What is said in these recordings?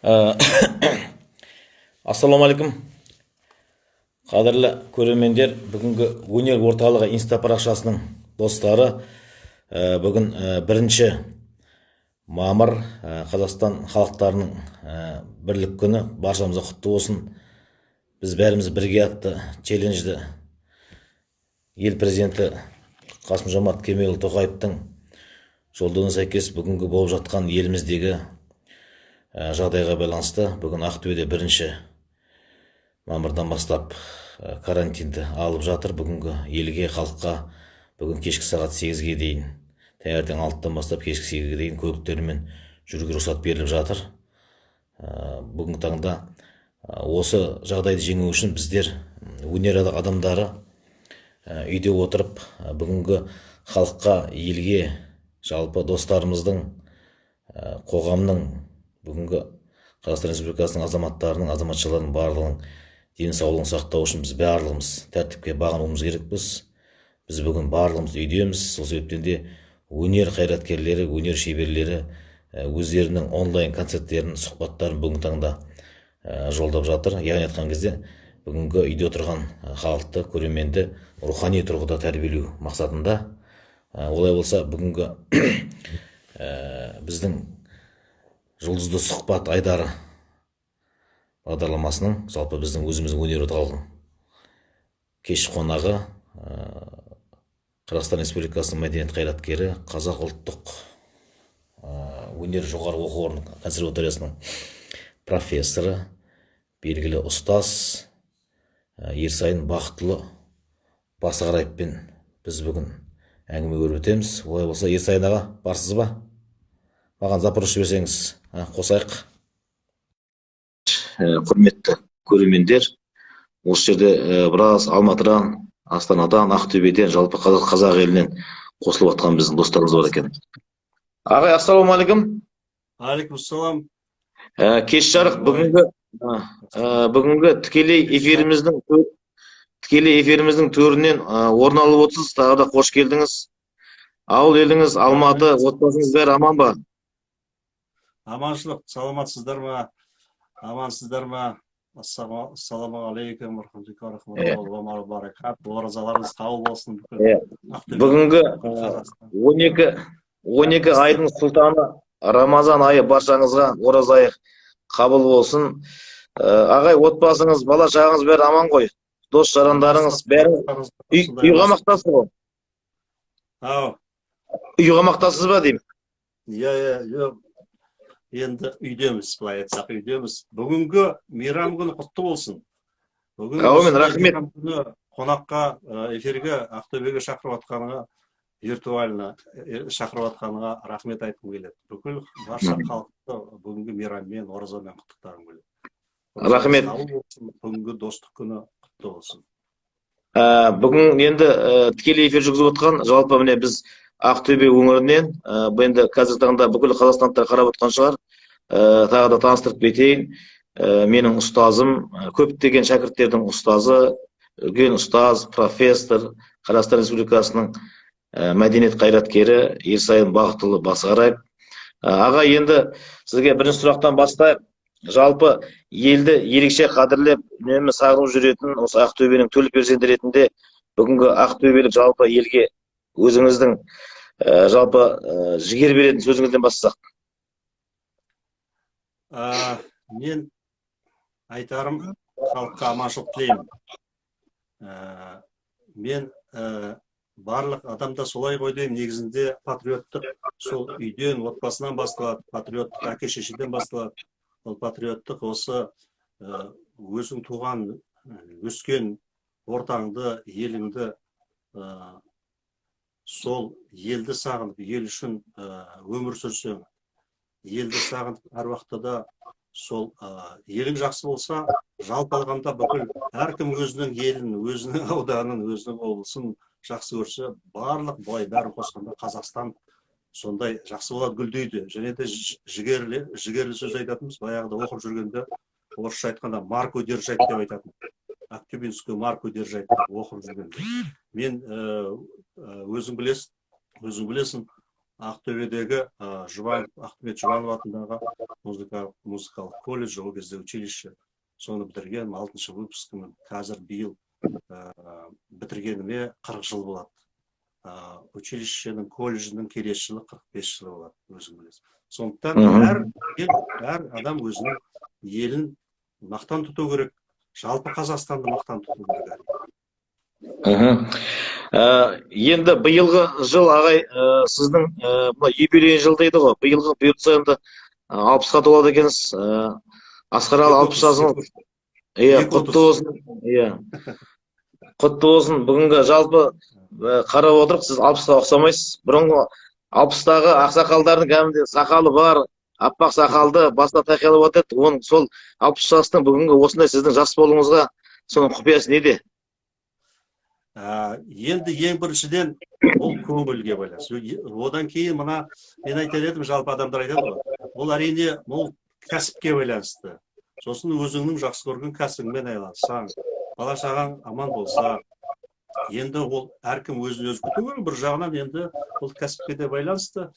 Ә, Ассалаумағалейкум, қадірлі көрермендер. Бүгінгі өнер орталығы инста парақшасының достары, бүгін 1 мамыр Қазақстан халықтарының бірлік күні. Баршамызға құтты болсын. Біз бәріміз бірге атты челленджді ел президенті Қасым-Жомарт Кемелұлы Тоқаевтың жолдауына сәйкес бүгінгі болып жатқан еліміздегі жағдайға байланысты бүгін Ақтөбеде 1 мамырдан бастап карантинді алып жатыр. Бүгінгі елге, халыққа бүгін кешкі сағат 8-ге дейін, таңертең 6-тан бастап кешкі 8-ге дейін көліктермен жүруге рұқсат беріліп жатыр. Бүгінгі таңда осы жағдайды жеңу үшін біздер өнер адамдары үйде отырып бүгінгі халыққа, елге, жалпы достарымыздың, қоғамның, бүгінгі Қазақстан Республикасының азаматтарының, азаматшаларының барлығын денсаулығын сақтау үшін біз барлығымыз тәртіпке бағынуымыз керекпіз. Біз бүгін барлығымыз үйдеміз. Сол себептен де өнер қайраткерлері, өнер шеберлері өздерінің онлайн концерттерін, сұхбаттарын бүгінгі таңда жолдап жатыр. Яғни айтқан кезде бүгінгі үйде отырған халықты, көрерменді рухани тұрғыда тәрбиелеу мақсатында. Олай болса, бүгінгі біздің жұлдызды сұхбат айдары бағдарламасының, жалпы біздің өзіміздің өнер орталығының кеш қонағы Қазақстан Республикасының мәдениет қайраткері, Қазақ ұлттық өнер жоғары оқу орны консерваториясының профессоры, белгілі ұстаз Ерсайын Бақытұлы Басығараевпен біз бүгін әңгіме өріп өтеміз. Олай болса, Ерсайын аға, барсыз ба? Маған запрос жіберсеңіз, қосайық. Құрметті көрермендер, осы жерде біраз Алматыдан, Астанадан, Ақтөбеден, жалпы қазақ елінен қосылып жатқан біздің достарымыз бар екен. Ағай, ассалаумағалейкум. Алейкумассалам. Кеш жарық, бүгінгі тікелей эфиріміздің төрінен орын алып отырсыз. Тағы да қош келдіңіз. Ауыл еліңіз, Алматы, отбасыңыз бәрі аман ба? Аманшылық, саламатсыздар ма? Амансыздар ма? Ассалаумағалейкум, рахматуллахи ва баракат. Оразаларыңыз қабыл болсын. Бүгінгі 12 айдың сұлтаны Рамазан айы баршаңызға ораза айы қабыл болсын. Ағай, отбасыңыз, бала шағаңыз бәрі аман ғой? Дос жарандарыңыз бәрі үйға мақтасыз ғой? Үйға мақтасыз ба деймін? Иә, енді үйдеміз, былай айтсақ үйдеміз. Бүгінгі мейрам күні құтты болсын. Әумин, рахмет. Қонаққа, эфирге, Ақтөбеге шақырып атқаныңа, виртуально шақырып атқаныңа рахмет айтқым келеді. Бүкіл барша халықты бүгінгі мейраммен, оразамен құттықтағым келеді. Рахмет. Бүгінгі достық күні құтты болсын. Бүгін енді тікелей эфир жүргізіп отқан, жалпы міне біз Ақтөбе өңірінен, енді қазіргі таңда бүкіл қазақстандықтар қарап отқан шығар. Тағы да таныстырып кетейін. Менің ұстазым, көптеген шәкірттердің ұстазы, үлкен ұстаз, профессор, Қазақстан Республикасының мәдениет қайраткері Ерсайын Бақытұлы Басығараев. Аға, енді сізге бірінші сұрақтан бастайық. Жалпы елді ерекше қадірлеп, үнемі сағынып жүретін осы Ақтөбенің төл перзенті ретінде бүгінгі ақтөбелік жалпы елге өзіңіздің жалпы жігер беретін сөзіңізден бастасақ. Мен айтарым, халыққа аманшылық тілеймін. Мен барлық адамда солай ғой деймін, негізінде патриоттық сол үйден, отбасынан басталады, патриоттық әке-шешеден басталады. Ол патриоттық осы өзің туған, өскен ортаңды, еліңді, сол елді сағынып, ел үшін өмір сүрсең, елді сағынып, әр уақытта да сол елің жақсы болса, жалпы алғанда бүкіл әркім өзінің елін, өзінің ауданын, өзінің облысын жақсы көрсе, барлық бай бәрін қосқанда Қазақстан сондай жақсы болады, гүлдейді. Және де жігерлі сөз айтатынбыз. Баяғыда оқып жүргенде, орысша айтқанда марку держать деп айтатын. Актюбинскую марку держать деп оқып жүргенде. Мен өзің білесің, Ақтөбедегі Ахмет Жұбанов атындағы музыкалық колледж, ол кезде училище. Соны бітірген, 6-шы выпускымын. Қазір биыл бітіргеніме 40 жыл болады. Училищенің, колледжінің келесі жылы 45 жыл болады, өзің білесің. Сондықтан әр адам өзінің елін мақтан тұту керек, жалпы Қазақстанды мақтан тұту керек. Енді биылғы жыл ағай, сіздің юбилей жыл дейді ғой. Биылғы бұйыртса енді 60-ға толады екенсіз. Асқаралы 60 жасыңыз. Иә, құтты болсын. Иә. Құтты болсын. Бүгінгі жалпы қарап отырып, сіз 60-ға ұқсамайсыз. Бұрынғы 60-тағы ақсақалдардың кәдімгідей сақалы бар, аппақ сақалды, басына тақиялап отырды. Оның сол 60 жастың бүгінгі осындай сіздің жас болуыңызға соның құпиясы неде? Енді ең біріншіден ол көңілге байланысты. Одан кейін мына мен айтар едім, жалпы адамдар айтады ғой. Ол әрине ол кәсіпке байланысты. Сосын өзіңнің жақсы көрген кәсібіңмен айналыссаң, бала шағаң аман болса, енді ол әркім өзін өзі күту керек. Бір жағынан енді ол кәсіпке де байланысты.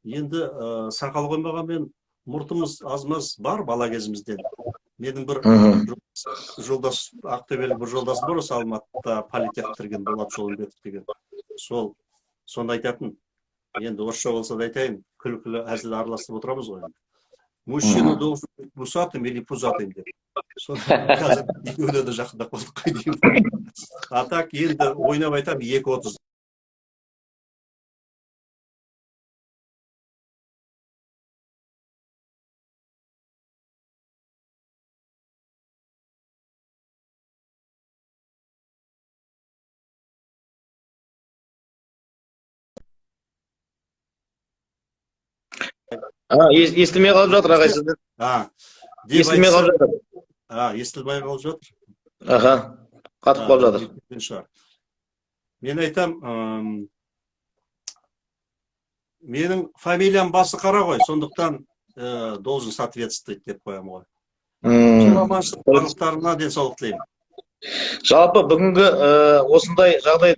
Енді сақал қоймағанмен мұртымыз аз-маз бар бала кезімізден. Менің бір жолдас, Ақтөбелік бір жолдасым бар, осы Алматыда политех бітірген Болат Жолымбетов деген. Сонда айтатын, енді орысша болса да айтайын, күлкілі әзіл араласып отырамыз ғой. Мужчина должен быть усатым или пузатым деп. Сонда қазір екеуіне де жақындап қалдық қой деймін. А так енді ойнап айтам 2:30. Естілмей қалып жатыр ағай сізден. Естілмей қалып жатыр. Естілмей қалып жатыр. Қатып қалып жатыр. Мен айтам, менің фамилиям басы қара ғой, сондықтан должен соответствовать деп қоям ғой. Аманшылықтарына денсаулық тілеймін. Жалпы бүгінгі осындай жағдай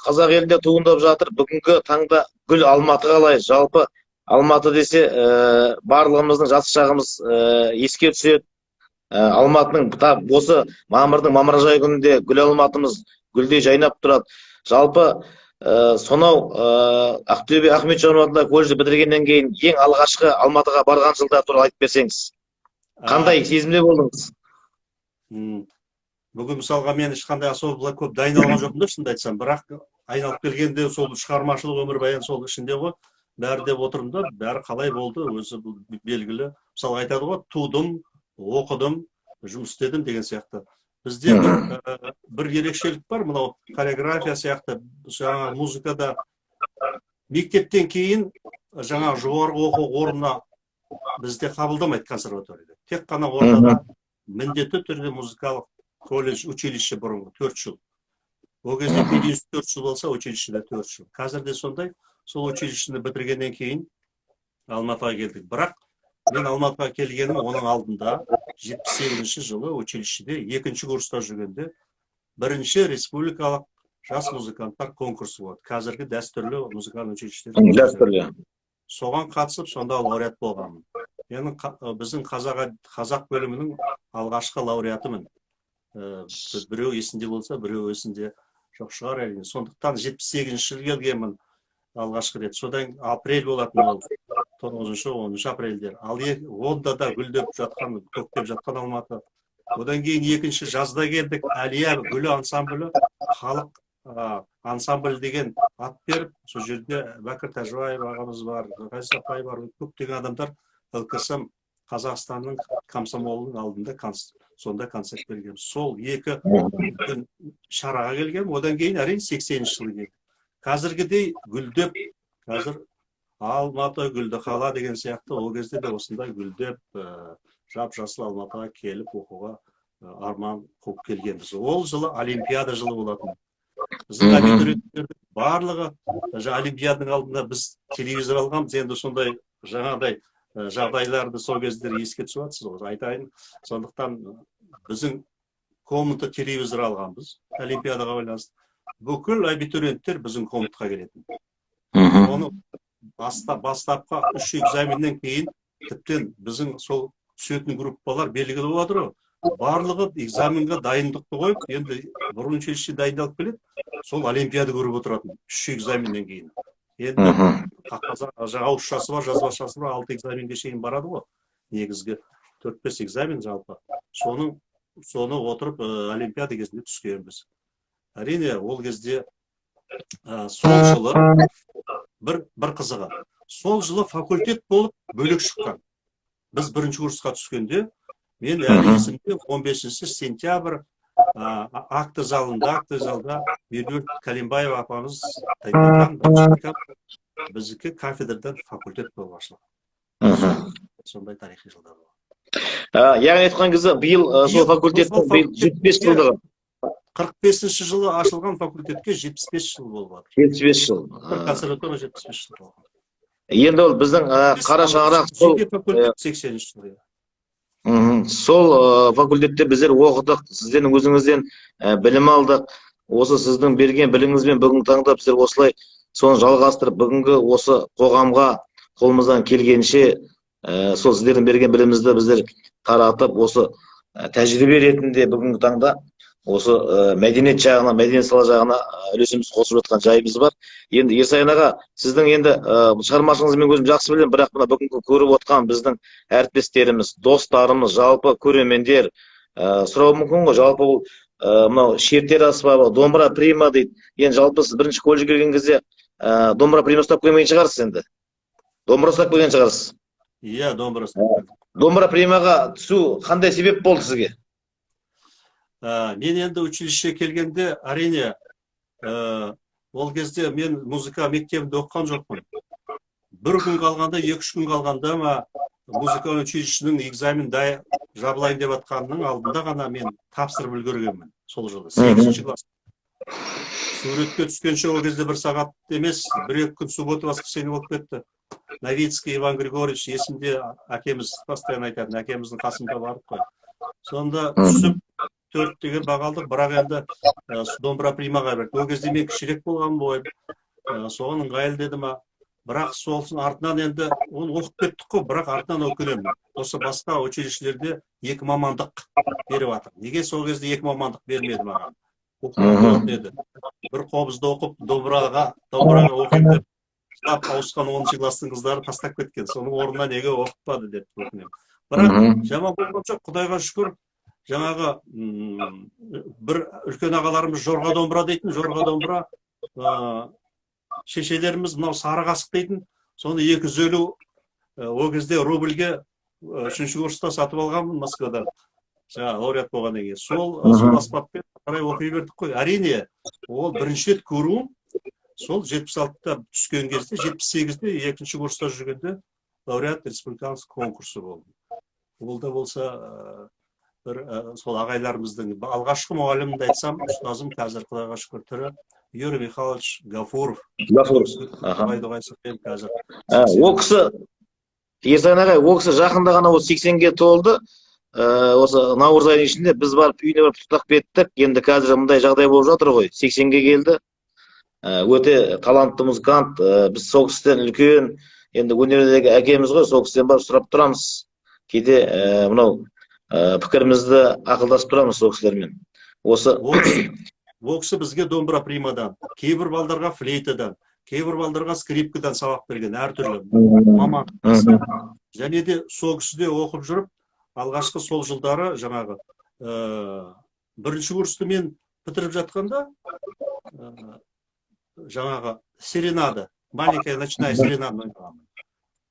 қазақ елінде туындап жатыр. Бүгінгі таңда гүл Алматы қалай? Жалпы Алматы десе барлығымыздың жас шағымыз еске түседі. Алматының осы мамырдың мамыражай күнінде гүл Алматымыз гүлдей жайнап тұрады. Жалпы сонау Ақтөбе Ахмет Жұбанов атындағы колледжді бітіргеннен кейін ең алғашқы Алматыға барған жылдар туралы айтып берсеңіз. Қандай сезімде болдыңыз? Бүгін мысалға мен ешқандай особо көп дайындалған жоқпын да, шынымды айтсам, бірақ айналып келгенде сол шығармашылық өмірбаян сол ішінде ғой. Бәрі деп отырмын да, бәрі қалай болды, өзі белгілі. Мысалы айтады ғой, тудым, оқыдым, жұмыс істедім деген сияқты. Бізде бір ерекшелік бар, мынау хореография сияқты, жаңа музыкада мектептен кейін жаңа жоғарғы оқу орнына бізде қабылдамайды консерваторияда. Тек қана орнада міндетті түрде музыкалық колледж, училище бұрынғы 4 жыл. Ол кезде педагогика 4 жыл болса, училищеде 4 жыл. Қазірде сондай. Сол училищені бітіргеннен кейін Алматыға келдік. Бірақ мен Алматыға келгенім оның алдында 78-ші жылы училищеде 2-ші курста жүргенде 1-ші республикалық жас музыканттар конкурсы болады. Қазіргі дәстүрлі музыкалық училищеде. Дәстүрлі. Соған қатысып, сонда лауреат болғанмын. Мен біздің қазақ бөлімінің алғашқы лауреатымын. Біреу есінде болса, біреу есінде жоқ шығар әрине. Сондықтан 78-ші жылы келгенмін. Алғашқы рет. Содан апрель болатын ол 9-10 апрельдер. Ал онда да гүлдеп жатқан, көктеп жатқан Алматы. Одан кейін 2-ші жазда келдік. Әлия гүлі ансамблі, халық ансамбль деген ат беріп, сол жерде Бәкір Тәжібаев ағамыз бар, Ғазиз апай бар, көптеген адамдар ЛКСМ Қазақстанның комсомолының алдында сонда концерт берген. Сол 2 шараға келген. Одан кейін әрине 80-ші жылы келді. Қазіргідей гүлдеп, қазір Алматы гүлді қала деген сияқты, ол кезде де осындай гүлдеп, жап-жасыл Алматыға келіп оқуға арман қуып келгенбіз. Ол жылы Олимпиада жылы болатын. Біздің абитуриенттердің барлығы Олимпиаданың алдында біз телевизор алғанбыз, енді сондай жаңағыдай жағдайларды сол кездері еске түсіп жатсыз ғой, айтайын. Сондықтан біздің комната телевизор алғанбыз, Олимпиадаға байланысты. Бүкіл абитуриенттер біздің комнатаға келетін. Оны бастапқы 3 экзаменнен кейін тіптен біздің сол түсетін группалар белгілі болады ғой. Барлығы экзаменге дайындықты қойып, енді бұрын училище дайындалып келеді, сол олимпиада көріп отыратын 3 экзаменнен кейін. Енді ауызшасы бар, жазбашасы бар, 6 экзаменге шейін барады ғой. Негізгі 4-5 экзамен жалпы. Соны отырып олимпиада кезінде түскенбіз. Әрине, ол кезде сол жылы бір қызығы. Сол жылы факультет болып бөлек шыққан. Біз бірінші курсқа түскенде, мен әлі есімде 15 сентябрь акты залда Меруерт Калимбаева апамыз біздікі кафедрдан факультет болып ашылған. Сондай тарихи жылдар болды. Яғни айтқан кезде биыл сол факультеттің 75 жылдығы. 45 жылы ашылған факультетке 75 жыл болып жатыр. 75 жыл. Консерватория 75 жыл болған. Енді ол біздің қара шаңырақ сол 80 жыл. Сол факультетте біздер оқыдық, сіздердің өзіңізден білім алдық. Осы сіздің берген біліміңізбен бүгінгі таңда біздер осылай соны жалғастырып, бүгінгі осы қоғамға қолымыздан келгенше сол сіздердің берген білімімізді біздер таратып, осы тәжірибе ретінде бүгінгі таңда осы мәдениет жағына, мәдениет сала жағына үлесіміз қосып жатқан жайымыз бар. Енді Ерсайын аға, сіздің енді шығармашылығыңызды мен өзім жақсы білемін, бірақ мына бүгінгі көріп отқан біздің әріптестеріміз, достарымыз, жалпы көрермендер сұрауы мүмкін ғой, жалпы бұл мынау шертер аспабы, домбыра прима дейді. Енді жалпы сіз бірінші колледжге келген кезде домбыра прима ұстап келмеген шығарсыз енді. Домбыра ұстап келген шығарсыз. Иә, домбыра ұстап келдім. Домбыра примаға түсу қандай себеп болды сізге? Мен енді училище келгенде, әрине, ол кезде мен музыка мектебінде оқыған жоқпын. Бір күн қалғанда, 2-3 күн қалғанда ма, музыка училищенің экзамен жабылайын деп атқанның алдында ғана мен тапсырып үлгергенмін. Сол жылы 8-ші класс. Суретке түскенше ол кезде 1 сағат емес, 1-2 күн суббота воскресенье болып кетті. Новицкий Иван Григорьевич есімде, әкеміз постоянно айтатын, әкеміздің қасында барып қой. Сонда түсіп 4 деген бағалдық, бірақ енді домбыра примаға берді. Ол кезде мен кішірек болған бойым, соған ыңғайлы деді ма. Бірақ солсын артынан енді оны оқып кеттік қой, бірақ артынан өкінемін. Осы басқа училищелерде 2 мамандық беріп жатыр. Неге сол кезде 2 мамандық бермеді маған? Оқып еді. Бір қобызды оқып, домбыраға оқиды. Жылап ауысқан 10-ші кластың қыздары тастап кеткен. Соның орнына неге оқытпады деп өкінемін. Бірақ жаман болған жоқ, Құдайға шүкір. Жаңағы бір үлкен ағаларымыз жорға домбыра дейтін, жорға домбыра, шешелеріміз мынау сары қасық дейтін, соны 250 ол кезде рубльге 3-ші курста сатып алғанмын Москвадан. Лауреат болғаннан кейін. Сол аспаппен қарай оқи бердік қой. Әрине, ол бірінші рет көруім, сол 76-та түскен кезде, 78-де 2-ші курста жүргенде лауреат республиканский конкурсы болды. Ол да болса сол ағайларымыздың алғашқы мұғалімімді айтсам, ұстазым қазір Құдайға шүкір тірі Юрий Михайлович Гафуров. Қазір. Ол кісі, Ерсайын ағай, ол кісі жақында ғана 80-ге толды. Осы наурыз айының ішінде біз барып үйіне барып құттықтап кеттік. Енді қазір мұндай жағдай болып жатыр ғой. 80-ге келді. Өте талантты музыкант. Біз сол кісіден үлкен, енді өнердегі әкеміз ғой, сол кісіден барып сұрап тұрамыз. Кейде мынау пікірімізді ақылдасып тұрамыз сол кісілермен. Ол кісі бізге домбыра примадан, кейбір балдарға флейтадан, кейбір балдарға скрипкадан сабақ берген, әртүрлі маман. Және де сол кісіде оқып жүріп, алғашқы сол жылдары жаңағы бірінші курсты мен бітіріп жатқанда жаңағы серенада, маленькая ночная серенада.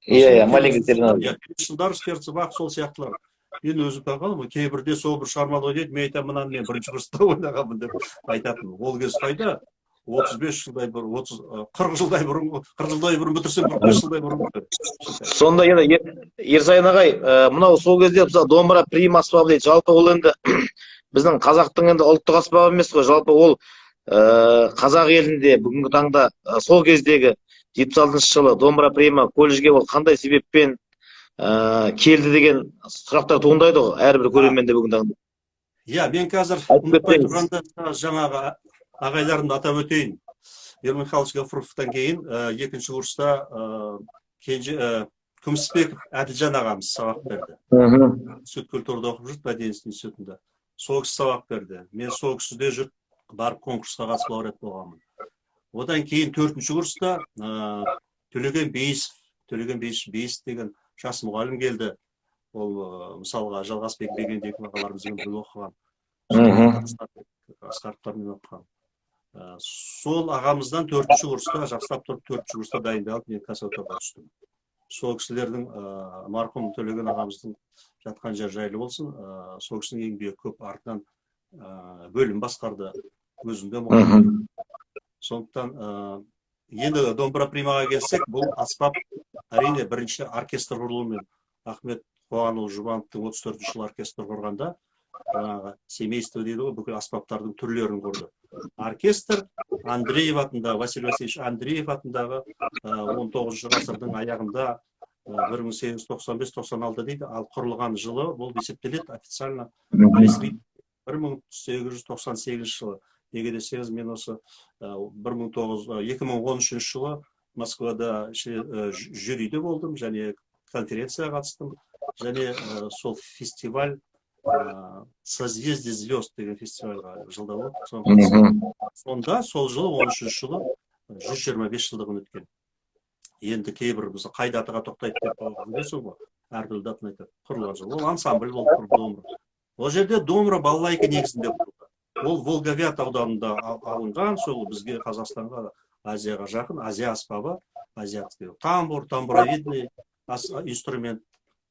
Иә, маленькая серенада. Жылдар Скерцебах сол сияқтылар. Мен өзім таңғалдым, кейбірде сол бір шығармалы ойнайды, мен айтамын, мынаны мен бірінші курста ойнағанмын деп айтатын. Ол кез қайда 35 жылдай бұрын, 40 жылдай бұрын бітірсем, 45 жылдай бұрын бітір. Сонда енді Ерсайын ағай, мынау сол кезде домбыра прима аспабы дейді. Жалпы ол енді біздің қазақтың енді ұлттық аспабы емес қой. Жалпы ол қазақ елінде бүгінгі таңда сол кездегі 76 жылы домбыра прима колледжге ол қандай себеппен келді деген сұрақтар туындайды ғой, әрбір көрерменде бүгін таңда. Иә, мен қазір ұмытпай тұрғанда жаңағы ағайларымды атап өтейін. Ермек Михайлович Гафуровтан кейін екінші курста Күмісбеков Әділжан ағамыз сабақ берді. Сүт культурада оқып жүрді, мәдениет институтында. Сол кісі сабақ берді. Мен сол кісіде жүріп, барып конкурсқа қатысып лауреат болғанмын. Одан кейін 4-ші курста Төлеген Бейісов деген жас мұғалім келді. Ол мысалға Жалғасбек Бегендек ағаларымызбен бірге оқыған. Асқаровтармен оқыған. Сол ағамыздан 4-ші курста, жақсылап тұрып 4-ші курста дайындалып, мен консерваторияға түстім. Сол кісілердің, марқұм Төлеген ағамыздың жатқан жер жайлы болсын, сол кісінің еңбегі көп, артынан бөлім басқарды, өзінде мұғалім. Сондықтан енді домбыра примаға келсек, бұл аспап әрине бірінші оркестр құрылуымен Ахмет Қуанұлы Жұбановтың 34 жылы оркестр құрғанда, семейство дейді ғой, бүкіл аспаптардың түрлерін құрды. Оркестр Андреев атындағы, Василий Васильевич Андреев атындағы 19 ғасырдың аяғында 1895-96 дейді, ал құрылған жылы бұл есептеледі официально 1898 жылы. Неге десеңіз, мен осы 2013 жылы Москвада жюриде болдым, және конференцияға қатыстым, және сол фестиваль «Созвездие звезд» деген фестивальға жылда болды. Сонда сол жылы 13 жылы 125 жылдығын өткен. Енді кейбір біз қай датаға тоқтайды деп білесің ғой, әртүрлі датын айтады. Құрылған жыл. Ол ансамбль болып құрылды домбыра. Ол жерде домбыра балалайка негізінде құрылды. Ол Волговят ауданында алынған, сол бізге Қазақстанға, Азияға жақын, Азия аспабы, азиатский. Тамбуровидный инструмент,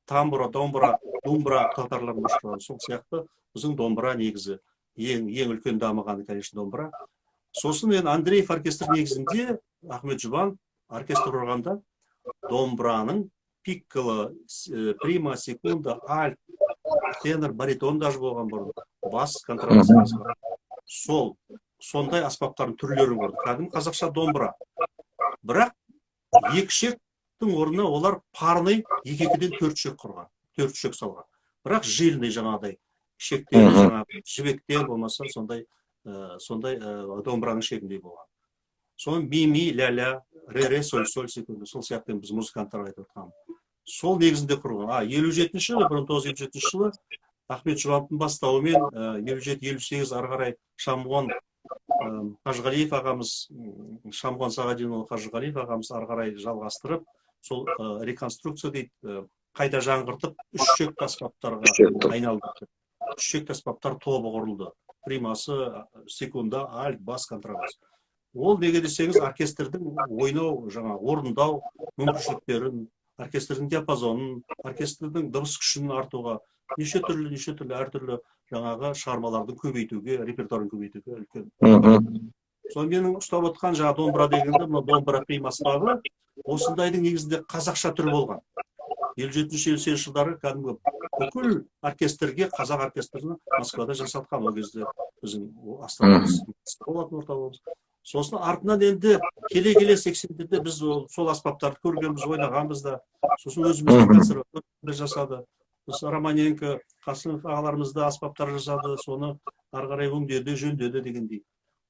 тамбура, домбыра, думбра татарлардың башқалары. Сол сияқты біздің домбыра негізі. Ең үлкен дамығаны, конечно, домбыра. Сосын мен Андреев оркестр негізінде Ахмет Жұбанов оркестр құрғанда домбыраның пикколо, прима, секунда, альт, тенор, баритон даже болған бұрын. Бас, контрабас. Сондай аспаптардың түрлерін көрді. Кәдімгі қазақша домбыра. Бірақ екі шектің орнына олар парный 2-ден 4 шек құрған. 4 шек салған. Бірақ жильный жаңағыдай шектері жаңағы жібектер болмаса сондай домбыраның шегіндей болған. Соның ми, ля, ре, соль секунды. Сол сияқты біз музыканттар айтып отырған. Сол негізінде құрған. 1957 жылы Ахмет Жұбановтың бастауымен 57-58 ары қарай Шамғон Қажығалиев ағамыз, Шамғон Сағадинұлы Қажығалиев ағамыз ары қарай жалғастырып, сол реконструкция дейді, қайта жаңғыртып, 3 шекті аспаптарға айналдырды. 3 шекті аспаптар тобы құрылды. Примасы, секунда, альт, бас, контрабас. Ол неге десеңіз, оркестрдің ойнау, орындау мүмкіншіліктерін, оркестрдің диапазонын, оркестрдің дыбыс күшін артуға, неше түрлі әртүрлі жаңағы шығармалардың көбейтуге, репертуарын көбейтуге үлкен. Сол менің ұстап отқан домбыра дегенде, домбыра примаспағы осындайдың негізінде қазақша түрі болған. 57-58 жылдары кәдімгі бүкіл оркестрге, қазақ оркестрін Москвада жасатқан. Ол кезде біздің астанамыз болатын орталығымыз. Сосын артынан енді келе 80-де біз сол аспаптарды көргенбіз, ойнағанбыз да. Сосын өзіміздің консерваторияда жасады. Романенко, Қасымов ағаларымызды аспаптар жасады, соны ары қарай өңдеді, жөндеді дегендей.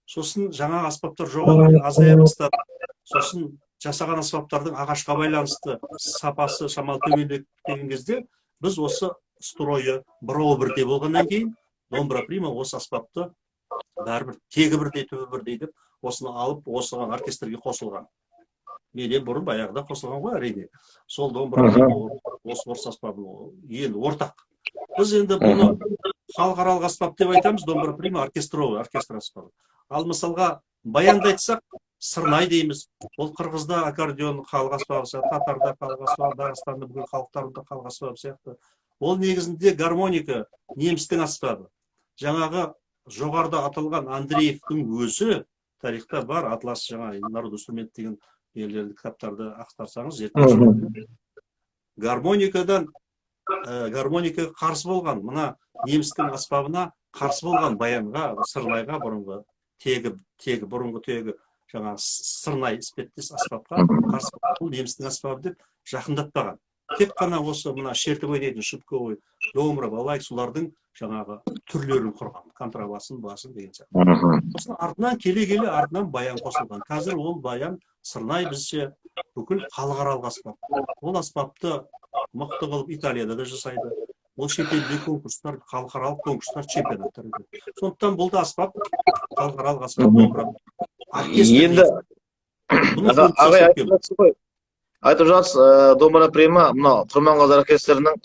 Сосын жаңа аспаптар жоғалып азая бастады. Сосын жасаған аспаптардың ағашқа байланысты сапасы шамалы төмендеген кезде біз осы стройы бұрауы бірдей болғаннан кейін домбыра прима осы аспапты бәрібір тегі бірдей, түбі бірдей деп осыны алып осыған оркестрге қосылған. Менен бұрын баяғыда қосылған ғой, әрине. Сол домбыра осы орыс аспабын енді ортақ. Біз енді бұны халықаралық аспап деп айтамыз, домбыра прима оркестровый, оркестр аспабы. Ал мысалға баянды айтсақ, сырнай дейміз. Ол қырғызда аккордеон халық аспабы, татарда халық аспабы, Дағыстанда бүкіл халықтарында халық аспабы сияқты. Ол негізінде гармоника, немістің аспабы. Жаңағы жоғарыда аталған Андреевтің өзі тарихта бар, атлас народ инструмент деген елдерді кітаптарды ақтарсаңыз, гармоникаға қарсы болған, мына немістің аспабына қарсы болған баянға, сырнайға бұрынғы тегі жаңағы сырнай іспеттес аспапқа қарсы болған, бұл немістің аспабы деп жақындатпаған. тек қана осы мына шертіп ойнайтын шутковой, домбыра, балалайка солардың жаңағы түрлерін құрған, контрабасын, басын деген сияқты. Сосын артынан келе артынан баян қосылған. Қазір ол баян сырнай бізде бүкіл халықаралық аспап. Ол аспапты мықты қылып Италияда да жасайды. Ол шетелдегі конкурстар, халықаралық конкурстар, чемпионаттар өтеді. Сондықтан бұл да аспап, халықаралық аспап домбыра. Енді айтып жатсыз, домбыра прима мынау Құрманғазы оркестрінің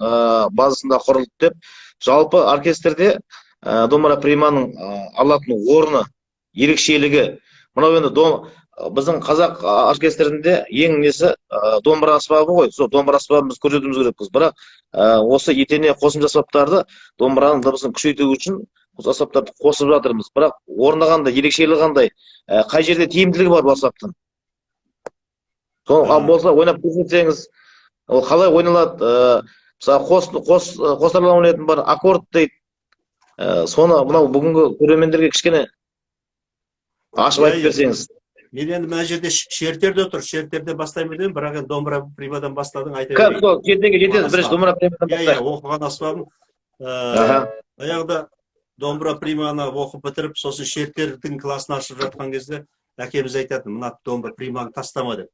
базасында құрылды деп. Жалпы оркестрде домбыра приманың алатын орны, ерекшелігі. Мынау енді біздің қазақ оркестрінде ең несі домбыра аспабы ғой. Сол домбыра аспабын біз көрсетуіміз керекпіз. Бірақ осы етене қосымша аспаптарды домбыраның дыбысын күшейту үшін осы аспаптарды қосып жатырмыз. Бірақ орны қандай, ерекшелігі қандай, қай жерде тиімділігі бар бұл аспаптың? Сол болса ойнап көрсетсеңіз, ол қалай ойналады? Мысалы қосарлан ойнайтын бар, аккорд дейді. Соны мынау бүгінгі көрермендерге кішкене ашып айтып берсеңіз. Мен енді мына жерде шертерде отыр, шертерде бастаймын дедім, бірақ енді домбыра примадан бастадың, айта берейін. Шертеге жетеміз, бірінші домбыра примадан бастайық. Оқыған аспабым. Аяғда домбыра приманы оқып бітіріп, сосын шертердің класын ашып жатқан кезде әкеміз айтатын, мына домбыра приманы тастама деп.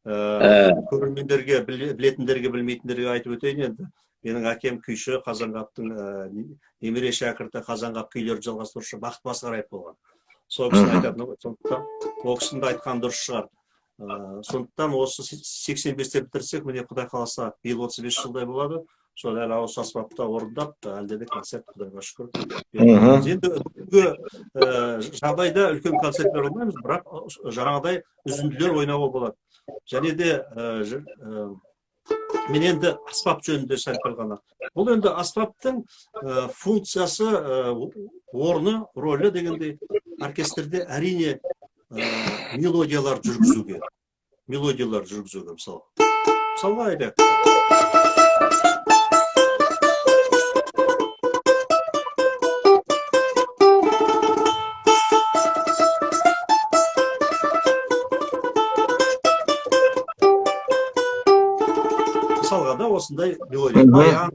Көрермендерге, білетіндерге, білмейтіндерге айтып өтейін енді. Менің әкем күйші, Қазанғаптың немере шәкірті, Қазанғап күйлерді жалғастырушы Бақыт Басқараев болған. Сол кісіні айтатын, сондықтан ол кісінің айтқан дұрыс шығар. Сондықтан осы 85-те бітірсек, міне Құдай қаласа, биыл 35 жылдай болады. Сол әлі осы аспапта орындап, әлде де концерт, Құдайға шүкір. Енді бүгінгі жағдайда үлкен концерттер ойнаймыз, бірақ жаңағыдай үзінділер ойнауға болады. Және де мен енді аспап жөнінде сәл ғана. Бұл енді аспаптың функциясы, орны, рөлі дегенде оркестрде әрине мелодиялар жүргізуге. Мысалға айтайық. Мысалға да осындай мелодия, баян,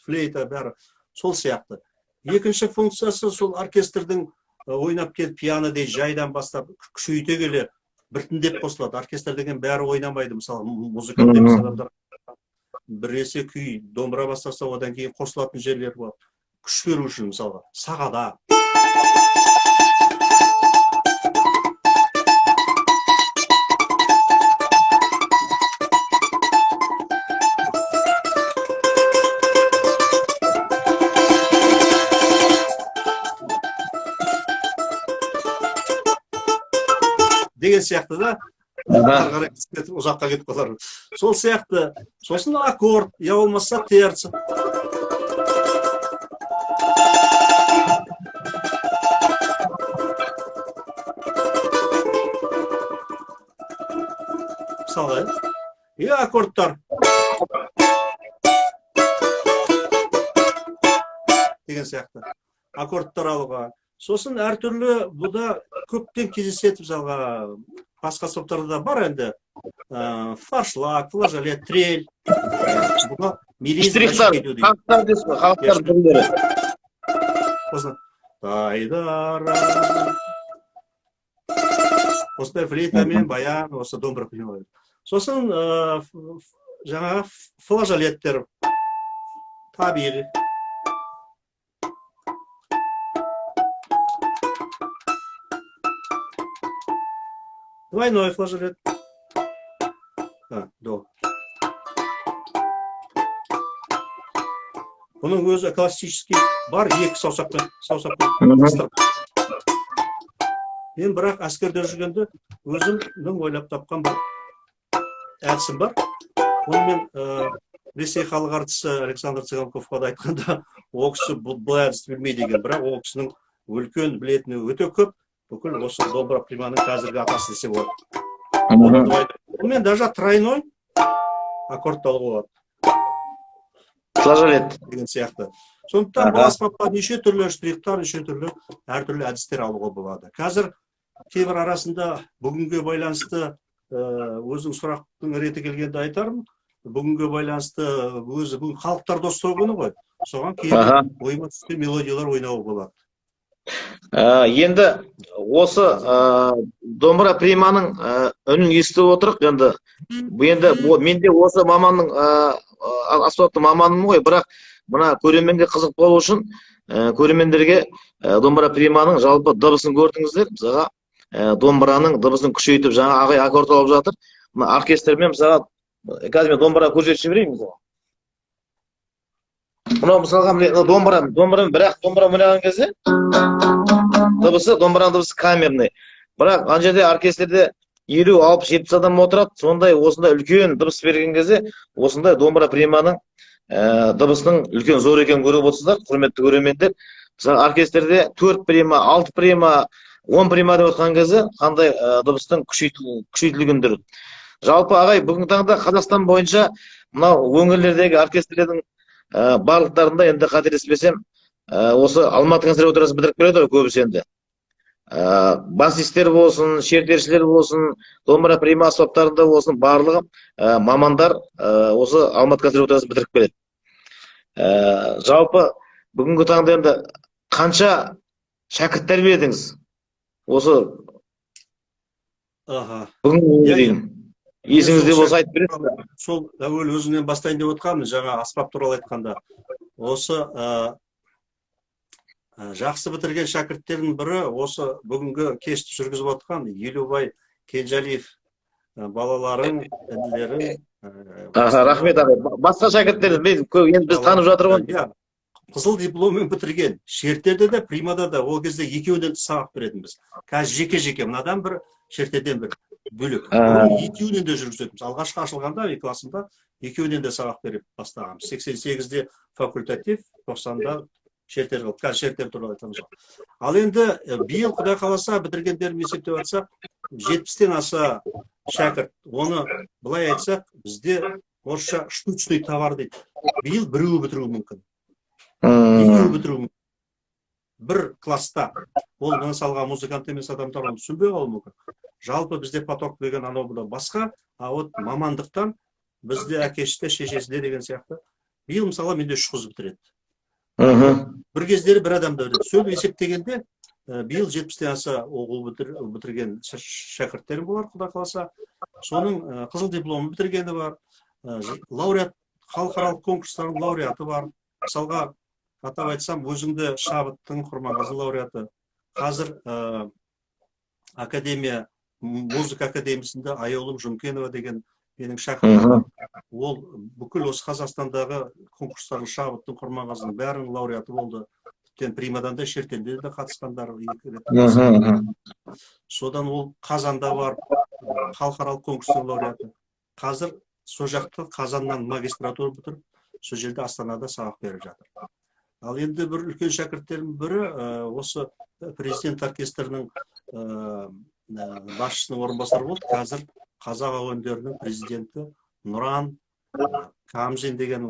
флейта бәрі сол сияқты. Екінші функциясы сол оркестрдің ойнап келіп пиано дейді, жайдан бастап күшейте келе біртіндеп қосылады. Оркестр деген бәрі ойнамайды. Мысалы музыкант емес адамдар біресе күй домбыра бастаса, одан кейін қосылатын жерлер бар. Күш беру үшін мысалға сағада. Деген сияқты да, ұзаққа кетіп қалар. Сол сияқты, сосын аккорд, я болмаса терц. Мысалы, аккордтар. Деген сияқты. Аккордтар алуға. Сосын әртүрлі бұда көптен кездеседі, мысалға басқа аспаптарда бар енді. Фаршлаг, флажолет, трель. Бұға штрихтар, халықтар дейсіз бе, халықтар түрлері. Сосын тайдара. Осындай флейтамен баян, осы домбыра принимают. Сосын жаңағы флажолеттер, табиғи. Двойной флажолет. До. Бұның өзі классический бар, екі саусақпен. Мен бірақ әскерде жүргенде өзімнің ойлап тапқан бір әдісім бар. Оны мен Ресей халық артисі Александр Цыганковқа да айтқанда, ол кісі бұл әдісті білмейді деген, бірақ ол кісінің үлкен білетіні өте көп. Бүкіл осы домбыра приманың қазіргі атасы десе болады. Мен даже тройной аккордталуға болады. Флажолет деген сияқты. Сондықтан бұл аспапта неше түрлі штрихтар, неше түрлі әртүрлі әдістер алуға болады. Қазір кейбір арасында бүгінге байланысты өзің сұрақтың реті келгенде айтармын. бүгінге байланысты өзі бүгін халықтар достығы күні ғой. Соған кейбір Аха. ойыма түскен мелодиялар ойнауға болады. Енді осы домбыра приманың үнін естіп отырық. Енді менде осы маманның аспаптың маманымын ғой, бірақ мына көрерменге қызық болу үшін көрермендерге домбыра приманың жалпы дыбысын көрдіңіздер. Мысалға домбыраның дыбысын күшейтіп жаңа ағай аккорд алып жатыр. Мына оркестрмен мысалға қазір мен домбыра көрсетіп жіберейін мысалға. Мынау мысалға домбыра бірақ домбыра ойнаған кезде дыбысы, домбыраның дыбысы камерный. Бірақ ана жерде оркестрде 50, 60, 70 адам отырады. Сондай осындай үлкен дыбыс берген кезде осындай домбыра приманың дыбысының үлкен зор екенін көріп отырсыздар, құрметті көрермендер. Мысалы оркестрде 4 прима, 6 прима, 10 прима деп отқан кезде қандай дыбыстың күшейтілгендігі. Жалпы ағай, бүгінгі таңда Қазақстан бойынша мынау өңірлердегі оркестрлердің барлықтарында енді қателеспесем осы Алматы консерваториясын бітіріп келеді ғой көбісі енді. Басистер болсын, шертершілер болсын, домбыра прима аспаптарында болсын, барлығы мамандар осы Алматы консерваториясын бітіріп келеді. Жалпы бүгінгі таңда енді қанша шәкірт тәрбиеледіңіз? Осы бүгінгі дейін. Есіңізде болса айтып бересіз бе? Сол әуел өзімнен бастайын деп отқанмын, жаңа аспап туралы айтқанда. Осы жақсы бітірген шәкірттердің бірі осы бүгінгі кешті жүргізіп отқан Елубай Кенжалиев балаларың, інілерің. Рахмет ағай. Басқа шәкірттер енді біз танып жатырмыз. Қызыл дипломмен бітірген шертерде де, примада да ол кезде екеуден сабақ беретінбіз. Қазір жеке-жеке мынадан бір, шертерден бір бөлек. Екеуінен де жүргізетіміз. Алғашқы ашылғанда классымда екеуінен де сабақ беріп бастағанбыз. 88-де факультатив, 90-да шертер қылып, қазір шертер туралы айтамыз. Ал енді биыл Құдай қаласа бітіргендерін есептеп атсақ, 70-тен аса шәкірт. Оны былай айтсақ, бізде орысша штучный товар дейді. Биыл біреуі бітіруі мүмкін. Екеуі бітіруі мүмкін. Бір класста. Ол мысалға музыкант емес адамдар оны түсінбей қалуы мүмкін. Жалпы бізде поток деген анау бұдан басқа, а вот мамандықтан бізде әкешісте, шешесінде деген сияқты. Биыл мысалы менде 3 қыз бітіреді. Бір кездері бір адамды бітіреді. Сол есептегенде биыл 70-тен аса оқу бітірген шәкірттерім болар, Құдай қаласа. Соның қызыл дипломы бітіргені бар. Лауреат, халықаралық конкурстардың лауреаты бар. Мысалға атап айтсам, өзіңді Шабыттың Құрманғазы лауреаты. Қазір академия, музыка академиясында Аяулым Жүмкенова деген менің шәкіртім. Ол бүкіл осы Қазақстандағы конкурстардың Шабыттың Құрманғазының бәрінің лауреаты болды. Тіптен примадан да, шертенде де қатысқандар. Содан ол Қазанда бар, халықаралық конкурстың лауреаты. Қазір сол жақты Қазаннан магистратура бітіріп, сол жерде Астанада сабақ беріп жатыр. Ал енді бір үлкен шәкірттердің бірі осы президент оркестрінің басшысының орынбасары болды. Қазір қазақ әуендерінің президенті Нұран Камзин деген.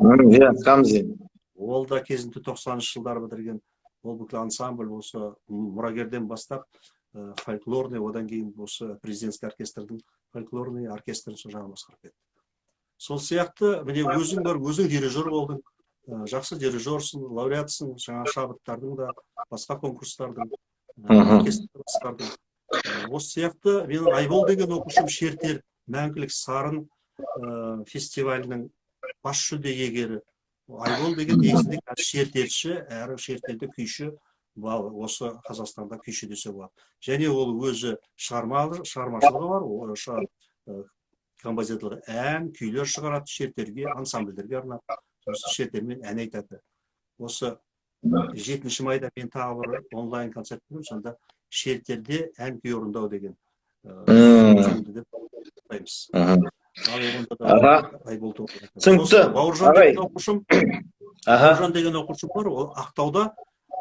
Камзин. Ол да кезінде 90-шы жылдары бітірген. Ол бүкіл ансамбль осы мұрагерден бастап фольклорный, одан кейін осы президентский оркестрдің фольклорный оркестрін сол жағын басқарып кетті. Сол сияқты, міне өзің бар, өзің дирижер болдың. Жақсы дирижерсің, лауреатсың, жаңа Шабыттардың да, басқа конкурстардың, оркестрдің. Осы сияқты менің Айбол деген оқушым шертер, Мәңгілік Сарын фестивалінің бас жүлде иегері. Айбол деген негізінде шертерші, әрі шертерде күйші, осы Қазақстанда күйші десе болады. Және ол өзі шығармашылығы бар, орысша композиторлар ән, күйлер шығарады, шертерге, ансамбльдерге арнап, шертермен ән айтады. Осы 7 майда мен тағы бір онлайн концерт бердім, сонда шертерде ән күй орындау деген сөзді деп айтаймыз. Бауыржан деген оқушым бар, ол Ақтауда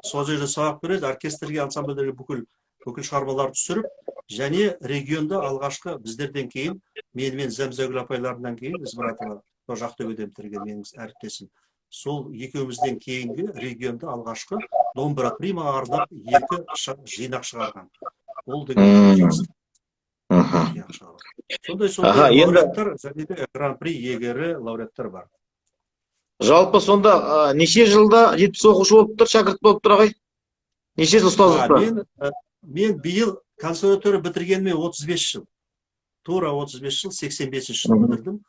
сол жерде сабақ береді, оркестрге, ансамбльдерге бүкіл шығармаларды түсіріп, және регионда алғашқы біздерден кейін, мен Зәмзәгүл апайларынан кейін, Ізмұратова Ақтөбеден бітірген менің әріптесім. Сол екеумізден кейінгі регионда алғашқы домбыра примаға арнап 2 жинақ шығарған. Ол деген Мгм. ақшалар. Сондай Аха, енді лауреаттар және де гран-при иегері лауреаттар бар. жалпы сонда неше жылда жетпіс оқушы болып тұр, шәкірт болып тұр ағай? Неше жыл ұстаздықта? Мен биыл консерватория бітіргеніме 35 жыл. Тура 35 жыл, 85 жылы Мгм. бітірдім.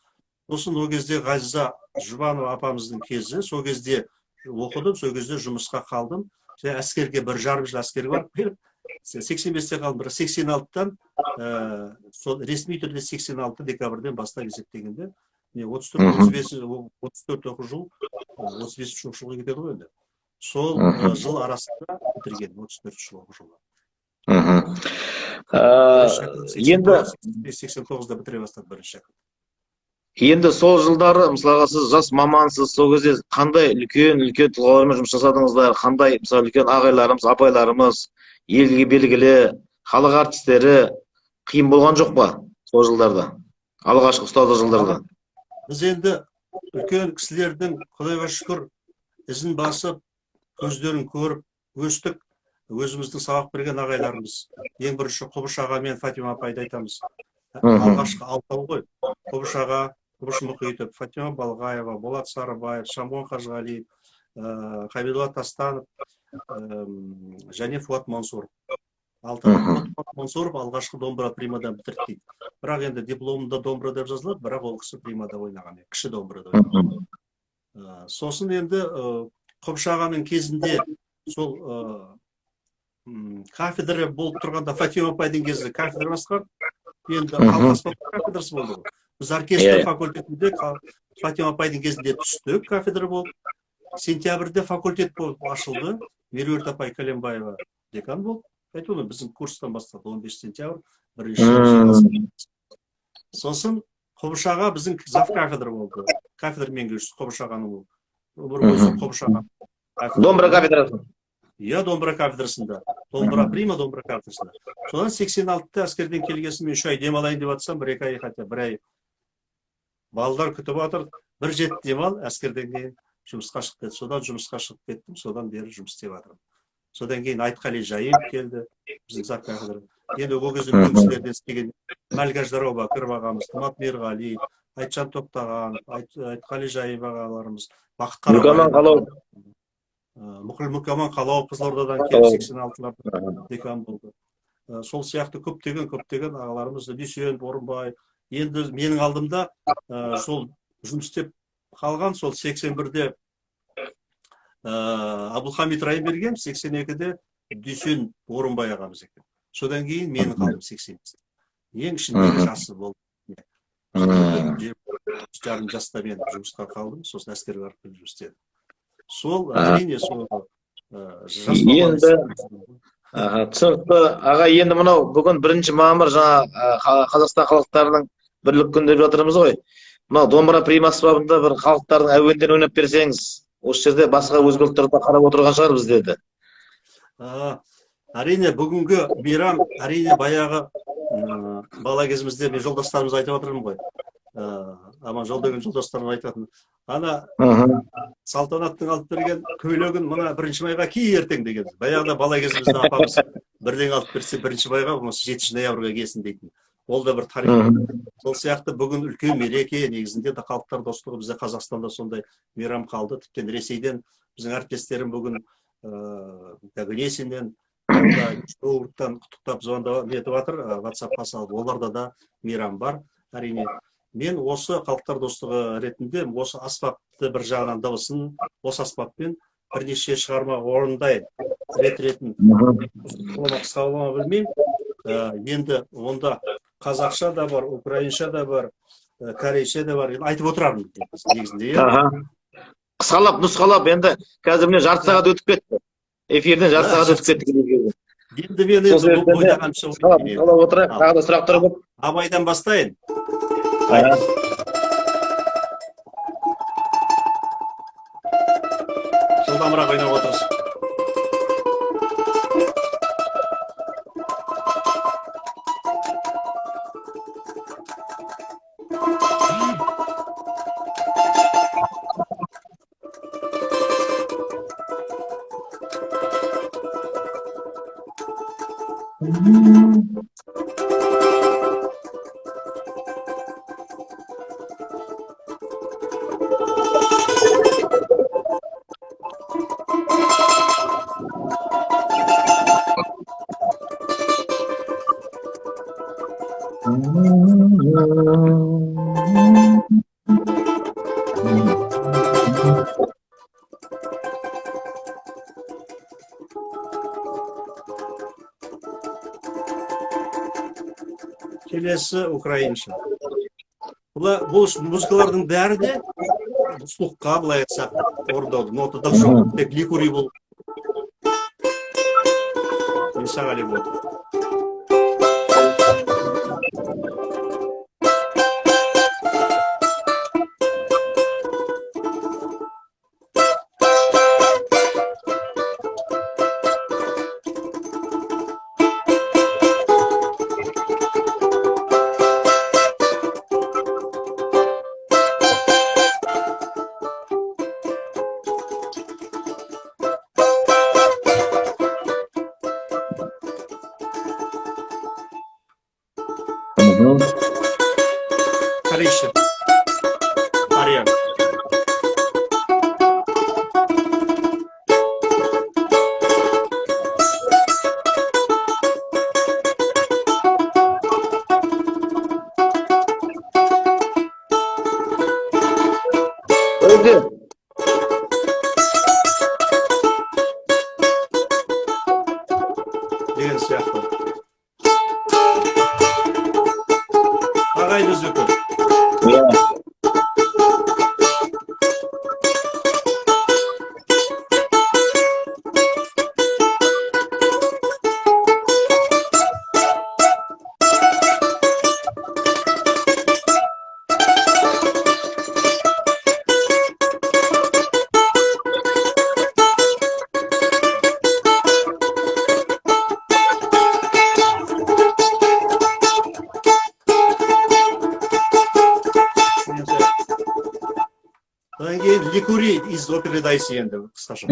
Сосын ол кезде Ғазиза Жұбанова апамыздың кезі, сол кезде оқыдым, сол кезде жұмысқа қалдым. Әскерге 1,5 жыл әскерге барып келіп, 85-те қалдым, бірақ 86-тан сол ресми түрде 86 декабрьден бастап есептегенде, 34 оқу жыл, 35 жылға кетеді ғой енді. Сол Мгм. жыл арасында бітірген 34 жыл оқу жылы. Мгм. Енді 89-да бітіре бастады бірінші шәкірт. Енді сол жылдары мысалға сіз жас мамансыз, сол кезде қандай үлкен тұлғалармен жұмыс жасадыңыздар, қандай мысалы үлкен ағайларымыз, апайларымыз, елге белгілі халық артистері қиын болған жоқ па сол жылдарда? Алғашқы ұстаздық жылдарда. Біз енді үлкен кісілердің Құдайға шүкір ізін басып, көздерін көріп өстік. Өзіміздің сабақ берген ағайларымыз. Ең бірінші Құбыш аға мен Фатима апайды айтамыз. Алғашқы алтау ғой. Құбыш аға, Құбыш Мұхитов, Фатима Балғаева, Болат Сарыбаев, Шамон Қажғалиев, Қабидолла Тастанов және Фуат Мансуров. Фуат Мансуров алғашқы домбыра примадан бітірді дейді. Бірақ енді дипломында домбыра деп жазылады, бірақ ол кісі примада ойнаған, кіші домбырада ойнаған. Сосын енді Құбыш ағаның кезінде сол кафедра болып тұрғанда Фатима апайдың кезінде кафедра басқарды. Енді халық аспап кафедрасы болды ғой. Біз оркестр факультетінде Фатима апайдың кезінде түстік кафедра болып. Сентябрьде факультет болып ашылды. Меруерт апай Кәлембаева декан болды. Айтып біздің курстан бастады 15 сентябрь бірінші. Сосын Құбыш аға біздің зав кафедра болды. Кафедра меңгерушісі Құбыш ағаның өзі Құбыш аға. Домбыра кафедрасы. Иә, домбыра кафедрасында. Домбыра кафедрасында. Содан 86-та әскерден келгесін мен 3 ай демалайын деп жатсам, 1-2 ай хотя 1 ай. Балалар күтіп жатыр. 1 жеті демал, әскерден кейін жұмысқа шығып кетті. Содан жұмысқа шығып кеттім, содан бері жұмыс істеп жатырмын. Содан кейін Айтқали Жайып келді, біздің зав кафедра. Енді ол кезде үлкен кісілерден істеген Мәлгаш Дараубакіров ағамыз, Тымат Мерғали, Айтжан Тоқтаған, Айтқали Жайып ағаларымыз, Бақыт Қарабаев, Мұқаман Қалауов Қызылордадан келіп 86-ларда декан болды. Сол сияқты көптеген ағаларымыз, Дүйсен Орынбай. Енді менің алдымда сол жұмыс істеп қалған, сол 81-де Абдулхамид Райымберген, 82-де Дүйсен Орынбай ағамыз екен. Содан кейін мен қалдым 80-де. Ең ішіндегі жасы болды. 20 жаста мен жұмысқа қалдым, сосын әскерге барып жұмыс істедім. Сол әрине сол жас маман. Түсінікті. Аға, енді мынау бүгін 1 мамыр жаңа Қазақстан халықтарының бірлік күні деп жатырмыз ғой. Мынау домбыра примасы бабында бір халықтардың әуендерін ойнап берсеңіз, осы жерде басқа өзге ұлттарда қарап отырған шығар біздерді. Әрине бүгінгі мейрам, әрине баяғы бала кезімізде мен жолдастарымыз айтып отырмын ғой. Аман жолдаған жолдастарым айтатын. Ана салтанаттың алып берген көйлегін мына 1 майға ки ертең деген. Баяғыда бала кезімізде апамыз бірден алып берсе 1 майға, 7 ноябрьға келсін дейтін. Ол да бір тарих. Сол сияқты бүгін үлкен мереке, негізінде де халықтар достығы бізде Қазақстанда сондай мейрам қалды. Тіптен Ресейден біздің әріптестерім бүгін Гнесиннен, Штоурттан құттықтап звондап етіп жатыр, WhatsApp-қа салып. Оларда да мейрам бар. Әрине мен осы халықтар достығы ретінде осы аспапты бір жағынан дыбысын, осы аспаппен бірнеше шығарма орындайын. Рет-ретін қысқалама білмеймін. Енді онда қазақша да бар, украинша да бар, корейша да бар. Айтып отырамын негізінде. Қысқалап, нұсқалап, енді қазір міне жарты сағат өтіп кетті. Эфирден жарты сағат өтіп кетті. Енді мен ойлағанша отырайық, тағы да сұрақтар көп. Абайдан бастайын. Жылдамырақ ойнап отырсыз. Келесі украинша. Бұл музыкалардың бәрі де слухқа, былай айтсақ, орындауды нотада жоқ, тек ликури бұл. Исағали болды. Каришев. Ария. Öldü. Деген сияқты. Ағайын өзбек. Ya. Одан кейін ликури из оперы дайсы енді қысқаша.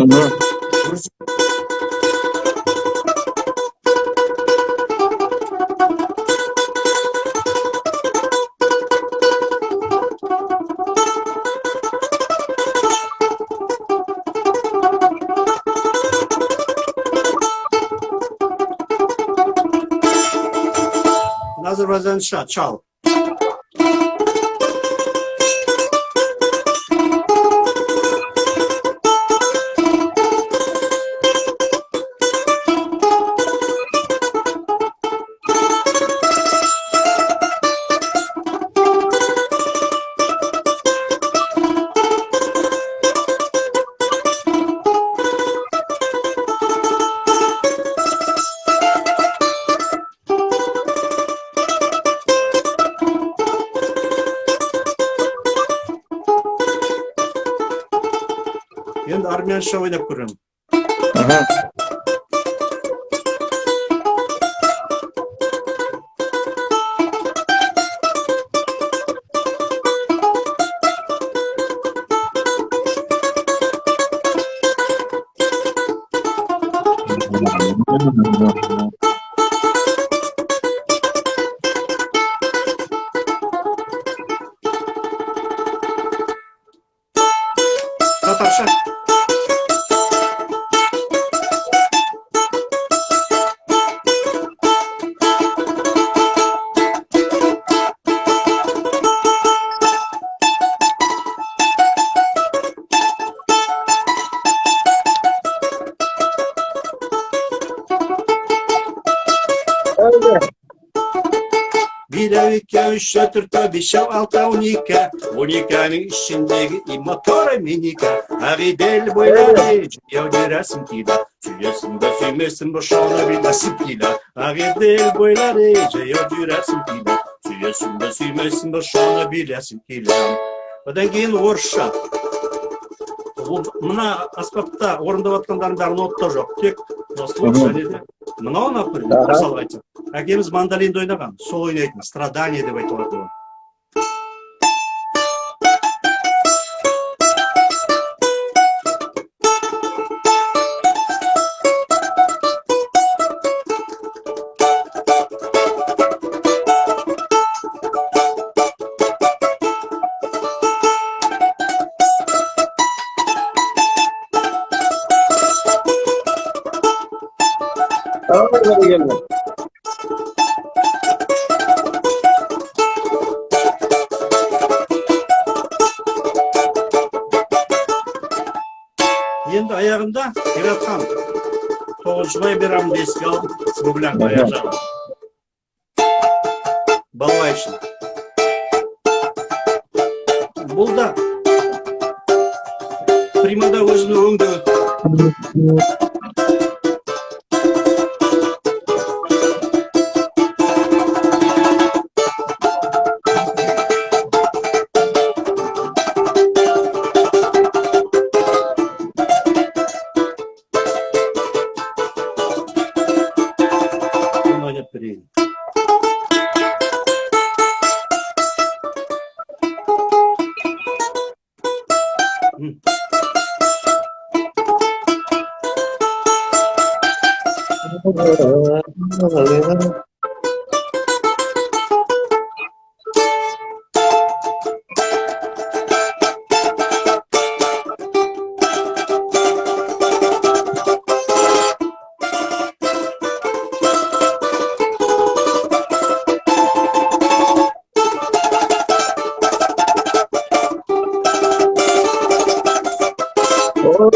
Azerbaycanca çal. Енді армянша ойнап көремін. Татарша. Öldü. 1, 2, 3, 4, 5, 6, 12. 12'nin içindeki motor minika. Ağidel boyları yavdirasın kila. Süyesin de suymesin boşana bir nasip kila. Ağidel boyları yavdirasın kila. Süyesin de suymesin boşana bir nasip kila. Одан кейін орысша. Мына аспапта орындап жатқандардың бәрі нотта жоқ. Тек слух және де мынау например, мысалға айтсақ. Әкеміз мандолинді ойнаған, сол ойнайтын, страдание деп айтылады. Tamam, hadi gelme. аяғында Қиратхан 9 май мейрамын еске алып, Смуглянка аяқ жағын. Балалар үшін. Бұл да примада өзінің өңдегі.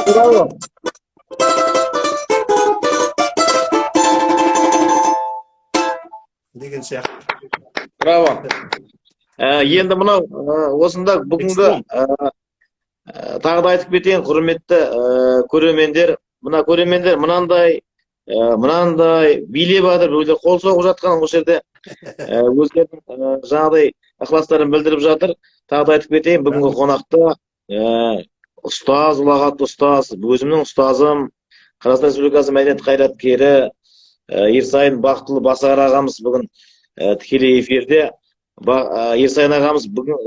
Bravo. Деген сияқты. Браво. Енді мынау осында бүгінгі тағы да айтып кетейін, құрметті көрермендер. Мына көрермендер мынандай билеп жатыр, біреулер қол соғып жатқан осы жерде өздерінің жаңағыдай ықыластарын білдіріп жатыр. Тағы да айтып кетейін, бүгінгі қонақта ұстаз, ұлағатты ұстаз, өзімнің ұстазым, Қазақстан Республикасы мәдениет қайраткері Ерсайын Бақтылы Басағар ағамыз бүгін тікелей эфирде. Ерсайын ағамыз бүгін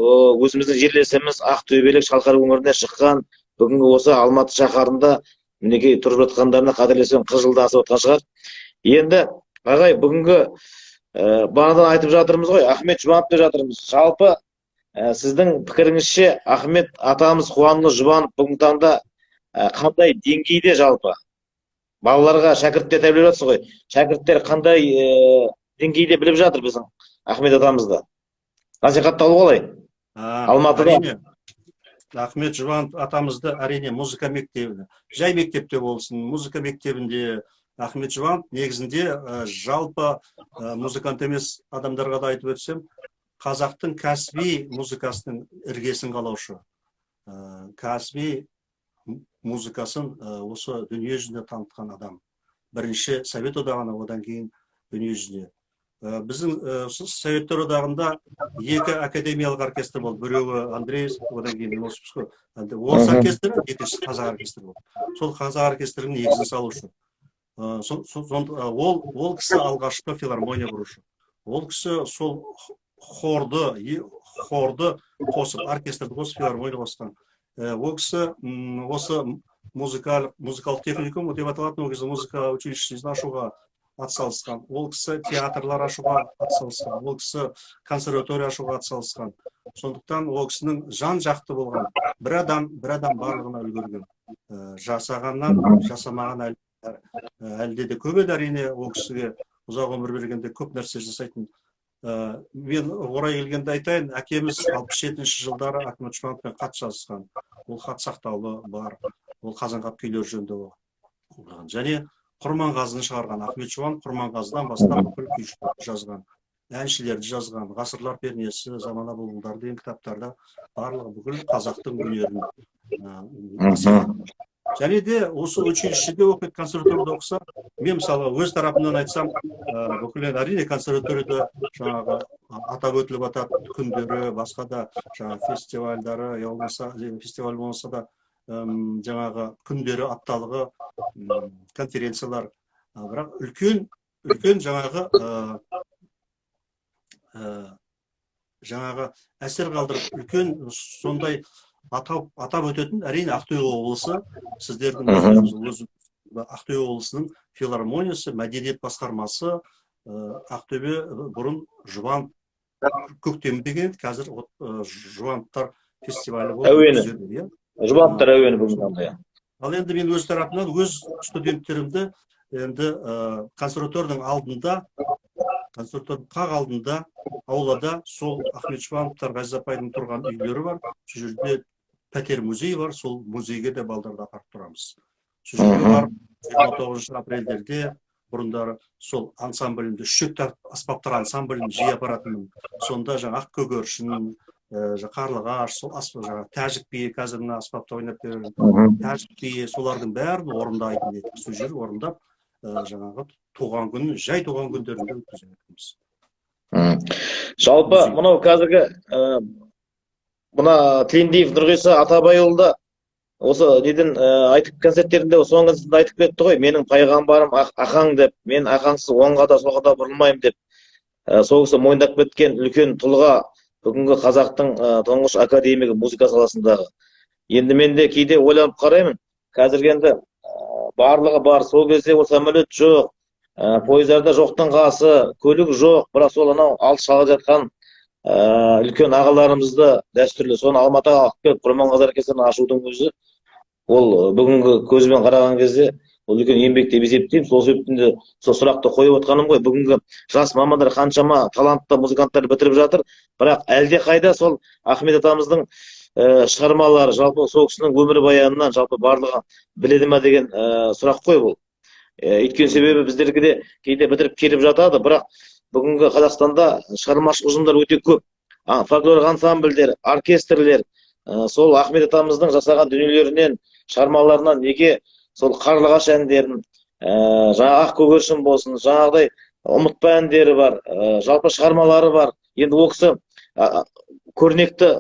өзіміздің жерлесіміз Ақтөбелік Шалқар өңіріне шыққан, бүгінгі осы Алматы шаһарында мінекей тұрып жатқандарына қадірлесем 40 жылдан асып жатқан шығар. Енді ағай, бүгінгі бағанадан айтып жатырмыз ғой, Ахмет Жұбанов деп жатырмыз. Жалпы сіздің пікіріңізше Ахмет атамыз Қуанұлы Жұбанов бүгінгі таңда қандай деңгейде жалпы? Балаларға шәкірттер тәрбиелеп жатсыз ғой. Шәкірттер қандай деңгейде біліп жатыр біздің Ахмет атамызды? Насихатталу қалай? Алматыда. Ахмет Жұбанов атамызды әрине музыка мектебінде, жай мектепте болсын, музыка мектебінде Ахмет Жұбанов негізінде жалпы музыкант емес адамдарға да айтып өтсем, қазақтың кәсіби музыкасының іргесін қалаушы. Кәсіби музыкасын осы дүние жүзінде танытқан адам. Бірінші Совет одағына, одан кейін дүние жүзіне. Біздің Советтер одағында 2 академиялық оркестр болды. Біреуі Андреев, одан кейін орыс оркестрі, екіншісі қазақ оркестрі болды. Сол қазақ оркестрінің негізін салушы. Ол кісі алғашқы филармония құрушы. Ол кісі сол хорды қосып, оркестрді қосып, филармония қосқан. Ол кісі осы музыкалық техникум деп аталатын, ол кезде музыка училищесін ашуға атсалысқан. Ол кісі театрлар ашуға атсалысқан. Ол кісі консерватория ашуға атсалысқан. Сондықтан ол кісінің жан жақты болған. Бір адам барлығына үлгерген. Жасағаннан, жасамаған әлде де көп еді әрине, ол кісіге ұзақ өмір бергенде көп нәрсе жасайтын. Мен орай келгенде айтайын, әкеміз 67-ші жылдары Ахмет Жұбановпен хат жазысқан. Ол хат сақтаулы бар. Ол Қазанғап күйлері жөнінде болған. Және Құрманғазыны шығарған. Ахмет Жұбанов Құрманғазыдан бастап бүкіл күйшілерді жазған, әншілерді жазған, ғасырлар пернесі, замана бұлбұлдар деген кітаптарда барлығы бүкіл қазақтың өнерін. Және де осы училищеде оқиды, консерваторияда оқыса, мен мысалы өз тарапымнан айтсам, бүкіл әрине консерваторияда жаңағы атап өтіліп атады күндері, басқа да жаңағы фестивальдары, фестиваль болмаса да жаңағы күндері, апталығы, конференциялар, бірақ үлкен жаңағы әсер қалдырып, үлкен сондай атап өтетін, әрине Ақтөбе облысы, сіздердің Ақтөбе облысының филармониясы, мәдениет басқармасы, Ақтөбе бұрын Жұбанов көктемі деген, қазір Жұбановтар фестивалі болды. Әуені. Жұбановтар әуені бүгінгі таңда. Ал енді мен өз тарапынан өз студенттерімді енді консерваторияның алдында, консерваторияның қақ алдында, аулада сол Ахмет Жұбановтар, Ғазиз апайдың тұрған үйлері бар. Сол жерде пәтер музей бар, сол музейге де балдарды апарып тұрамыз. сол жерге барып 29 апрельдерде бұрындары сол ансамблімді үшшекті аспаптар ансамблін жиі апаратынмын. Сонда жаңа ақ көгершін, қарлығаш, сол жаңа тәжік биі, қазір мына аспапта ойнап берген тәжік биі, солардың бәрін орындайтын едік. Сол жер орындап жаңағы туған күн, жай туған күндерінде өткізетінбіз. Жалпы мынау қазіргі мына Тілендиев Нұрғиса Атабайұлы да осы неден айтып концерттерінде соңғы концертінде айтып кетті ғой, менің пайғамбарым ақаң деп, мен ақаңсыз оңға да солға да бұрылмаймын деп. Сол кісі мойындап кеткен үлкен тұлға бүгінгі қазақтың тұңғыш академигі музыка саласындағы. Енді мен де кейде ойланып қараймын, қазіргі енді барлығы бар, сол кезде ол самолет жоқ, пойыздарда жоқтың қасы, көлік жоқ, бірақ сол анау алыс шалғай жатқан үлкен ағаларымызды дәстүрлі соны Алматыға алып келіп Құрманғазы оркестрін ашудың өзі ол бүгінгі көзбен қараған кезде ол үлкен еңбек деп есептеймін. Сол себептен де сол сұрақты қойып отқаным ғой. Бүгінгі жас мамандар қаншама талантты музыканттар бітіріп жатыр, бірақ әлде қайда сол Ахмет атамыздың шығармалары, жалпы сол кісінің өмірбаянынан жалпы барлығы біледі ме деген сұрақ қой бұл. Өйткені себебі біздерге де кейде бітіріп келіп жатады, бірақ бүгінгі Қазақстанда шығармашылық ұжымдар өте көп. Фольклорлық ансамбльдер, оркестрлер сол Ахмет атамыздың жасаған дүниелерінен, шығармаларынан неге сол қарлығаш әндерін, жаңа ақ көгершін болсын, жаңағыдай ұмытпа әндері бар, жалпы шығармалары бар. Енді ол кісі көрнекті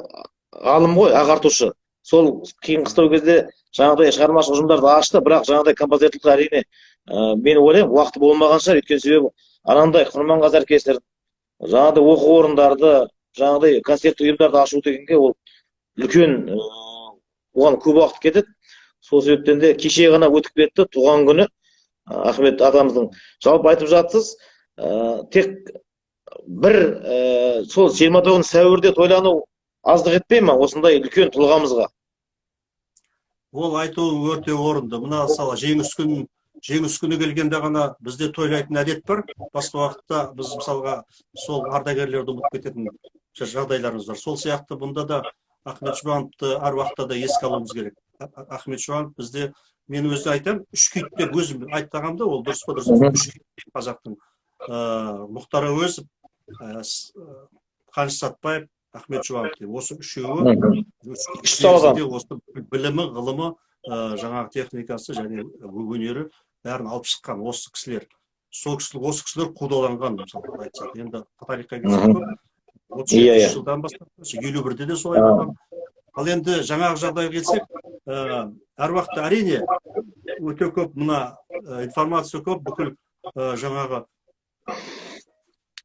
ғалым ғой, ағартушы. Сол кейін қыстау кезде жаңағыдай шығармашылық ұжымдарды ашты, бірақ жаңағыдай композиторлық әрине мен ойлаймын уақыты болмаған шығар. Өйткені себебі анандай Құрманғазы оркестрін, жаңағыдай оқу орындарды, жаңағыдай концерт ұйымдарды ашу дегенге ол үлкен оған көп уақыт кетеді. Сол себептен де кеше ғана өтіп кетті туған күні Ахмет атамыздың. Жалпы айтып жатсыз, тек бір сол 29 сәуірде тойлану аздық етпей ма осындай үлкен тұлғамызға? Ол айтуы өте орынды. Мына мысалы жеңіс күні келгенде ғана бізде тойлайтын әдет бар. Басқа уақытта біз мысалға сол ардагерлерді ұмытып кететін жағдайларымыз бар. Сол сияқты бұнда да Ахмет Жұбановты әр уақытта да еске алуымыз керек. Ахмет Жұбанов бізде, мен өзі айтамын, үш күйт деп өзім айтпағанымда, ол дұрыс па дұрыс па, үш күйт қазақтың Мұхтар Әуезов, Қаныш Сәтбаев, Ахмет Жұбанов деп. Осы үшеуі осы білімі, ғылымы, жаңағы техникасы және өнері бәрін алып шыққан осы кісілер. Осы кісілер қудаланған, мысалы айтсақ. Енді тарихқа келсек, 37 жылдан бастап, 51-де де солай болған. Ал енді жаңағы жағдайға келсек, әр уақытта әрине өте көп мына информация көп, бүкіл жаңағы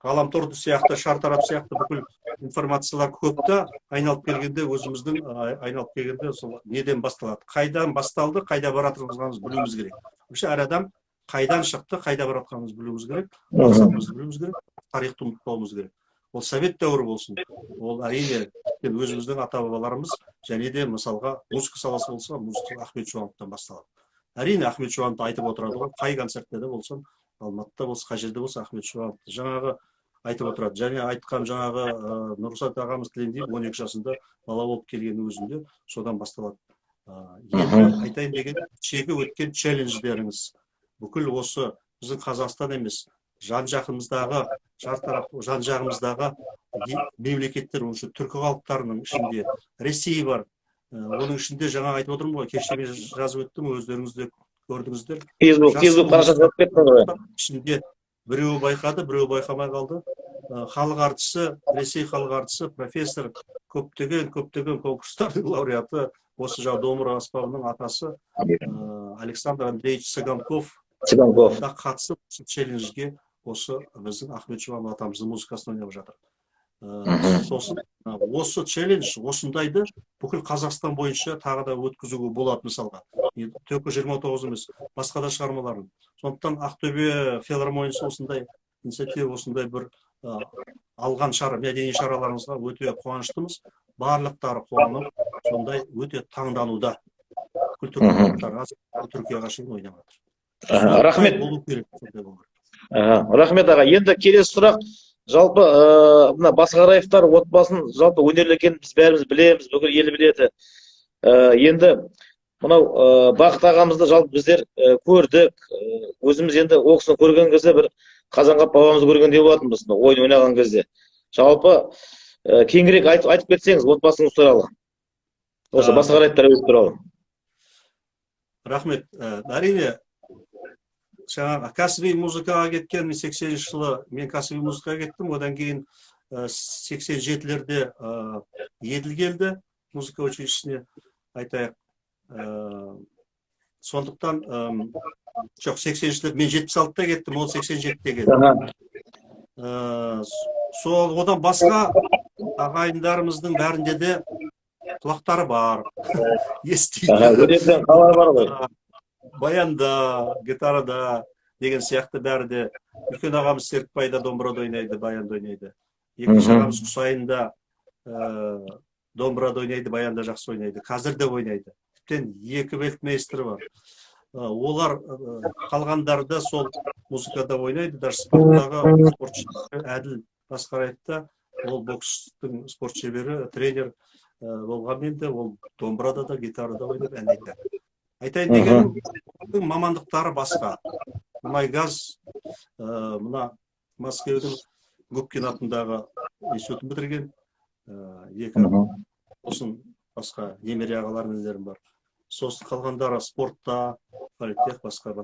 ғаламтор сияқты, шартарап сияқты бүкіл информациялар көп та, айналып келгенде өзіміздің айналып келгенде сол неден басталады, қайдан басталды, қайда баратырымызды білуіміз керек. Вообще әр адам қайдан шықты, қайда баратқанымызды білуіміз керек, мақсатымызды білуіміз керек, тарихты ұмытпауымыз керек. Ол совет дәуірі болсын, ол әрине өзіміздің ата-бабаларымыз, және де мысалға музыка саласы болса, музыка Ахмет Жұбановтан басталады. Әрине Ахмет Жұбановты айтып отырады ғой, қай концертте де болсын, Алматыда болса, қай жерде болса Ахмет Жұбановты жаңағы айтып отырады. Және айтқан жаңағы Нұрғиса ағамыз Тілендиев 12 жасында бала болып келген өзінде содан басталады. Енді айтайын деген шегі өткен челлендждеріңіз бүкіл осы біздің Қазақстан емес, жан-жағымыздағы мемлекеттер, осы түркі халықтарының ішінде Ресей бар. Оның ішінде жаңа айтып отырмын ғой, кеше мен жазып өттім, өздеріңіз де көрдіңіздер. Facebook парақшасына жазып кеттіңіз ғой. Ішінде біреуі байқады, біреуі байқамай қалды. Халық артисі, Ресей халық артисі, профессор, көптеген конкурстардың лауреаты, осы жаңа домбыра аспабының атасы Александр Андреевич Цыганков да қатысып челленджге осы біздің Ахмет Жұбанов атамыздың музыкасын ойнап жатыр. Сосын осы челлендж осындайды бүкіл Қазақстан бойынша тағы да өткізуге болады мысалға. Тек 29 емес, басқа да шығармаларын. Сондықтан Ақтөбе филармониясы осындай инициатива, осындай бір алған мәдени шараларыңызға өте қуаныштымыз. Барлықтары қуанып, сондай өте таңдануда. Бүкіл Түркияға шейін ойнап жатыр. Рахмет. Рахмет аға. Енді келесі сұрақ, жалпы мына Басқараевтар отбасын жалпы өнерлі екенін біз бәріміз білеміз, бүкіл ел біледі. Енді мынау Бақыт ағамызды жалпы біздер көрдік. Өзіміз енді ол кісіні көрген кезде бір Қазанғап бабамызды көргендей болатынбыз, ойын ойнаған кезде. Жалпы кеңірек айтып кетсеңіз отбасыңыз туралы. Осы басқа қарайтар өз туралы. Рахмет. Әрине, жаңағы кәсіби музыкаға кеткен 80 жылы мен кәсіби музыкаға кеттім. Одан кейін 87-лерде Еділ келді музыка училищесіне, айтайық. Сондықтан жоқ, 80-лер мен 76-та кеттім, ол 87-те келді. Сол одан басқа ағайындарымыздың бәрінде де құлақтары бар, естиді. Өнерден қалар бар ғой. Баянда, гитарада деген сияқты бәрі де. Үлкен ағамыз Серікбайда домбырада ойнайды, баянда ойнайды. Екінші ағамыз Құсайында домбырада ойнайды, баянда жақсы ойнайды. Қазір де ойнайды. Тіптен екі бельтмейстері бар. Олар қалғандарды сол музыкада ойнайды. Даже спорттағы спортшы Әділ Басқараевта, ол бокстың спорт шебері, тренер болғанмен де ол домбырада да, гитарада ойнап ән айтады. Айтайын дегенім, мамандықтары басқа. Мұнайгаз, мына Мәскеудің Губкин атындағы институтын бітірген, екі осын басқа немере ағаларым інілерім бар. Сосын қалғандары спортта, политех, басқа.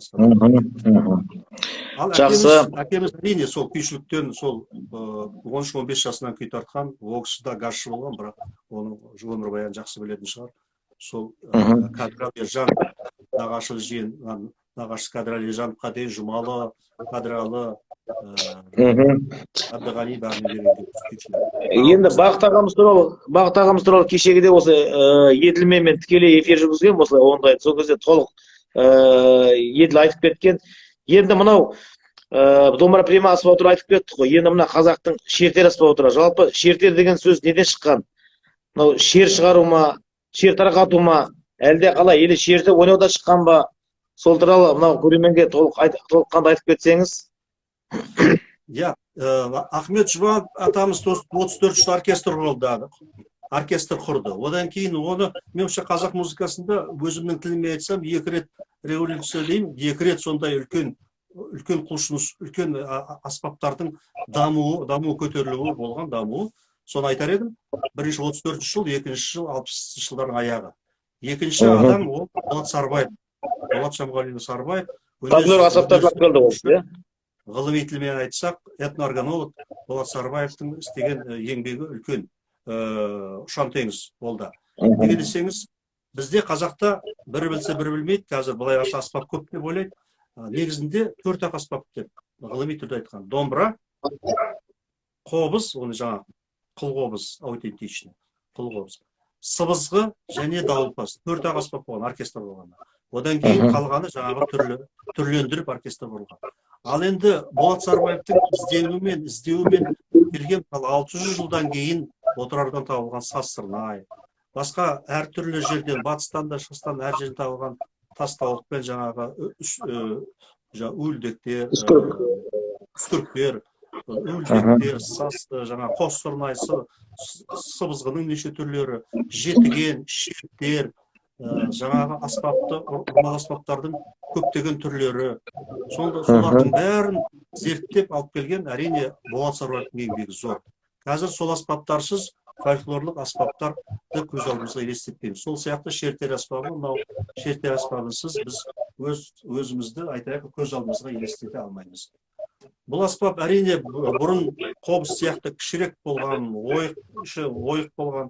Ал әкеміз әрине сол күйшіліктен, сол 13-15 жасынан күй тартқан, ол кісі да газшы болған, бірақ оның өмірбаянын жақсы білетін шығар. Сол Қадыр Ержан, нағашы жиен, нағашы Қадыр Ержановқа дейін Жұмалы, Қадыралы, Әбдіғали бәріне береді. Енді Бақыт ағамыз туралы кешегіде осы Еділмен мен тікелей эфир жүргізген, осылай ондайды. Сол кезде толық Еділ айтып кеткен. Енді мынау домбыра прима аспабы туралы айтып кеттік қой. Енді мына қазақтың шертер аспабы туралы. Жалпы шертер деген сөз неден шыққан? Мынау шер шығару ма, шер тарқату ма, әлде қалай, елі шерді ойнауда шыққан ба? Сол туралы мынау көрерменге толыққанды айтып кетсеңіз. Ахмет Жұбанов атамыз 34 жыл оркестр құрды. Оркестр құрды. Одан кейін оны, меніңше қазақ музыкасында өзімнің тіліме айтсам, 2 рет революция деймін, 2 рет сондай үлкен құлшыныс, үлкен аспаптардың дамуы көтерілуі болған дамуы. Соны айтар едім. Бірінші 34 жыл, екінші жыл 60 жылдардың аяғы. Екінші адам ол Болат Сарбаев. Болат Шамғалиұлы Сарбаев. Ғылыми тілмен айтсақ, этноорганолог Болат Сарбаевтың істеген еңбегі үлкен ұшан теңіз болды. Неге десеңіз, бізде қазақта бірі білсе бірі білмейді, қазір былай аспап көп деп ойлайды. Негізінде 4-ақ аспап деп ғылыми түрде айтқан. Домбыра, қобыз, оны жаңа қылқобыз, аутентичный, қылқобыз, сыбызғы және дауылпаз. 4-ақ аспап болған, оркестр болған. Одан кейін қалғаны жаңағы түрлендіріп оркестр болған. Ал енді Болат Сарбаевтың іздеуімен келген 600 жылдан кейін отырардан табылған саз-сырнай, басқа әртүрлі жерден, батыстан да шығыстан әр жерден табылған тас тауықпен жаңағы үлдектер, үстірттер, үлдектер, саз, жаңағы қос сырнай, сыбызғының неше түрлері, жетіген, шектер, жаңағы ұрмақ аспаптардың көптеген түрлері. Солардың бәрін зерттеп алып келген әрине Болат Сарбаевтың еңбегі зор. Қазір сол аспаптарсыз фольклорлық аспаптарды көз алдымызға елестетпейміз. Сол сияқты шертер аспабы, мынау шертер аспабысыз біз өзімізді айтайық көз алдымызға елестете алмаймыз. Бұл аспап әрине бұрын қобыз сияқты кішірек болған, ойық болған,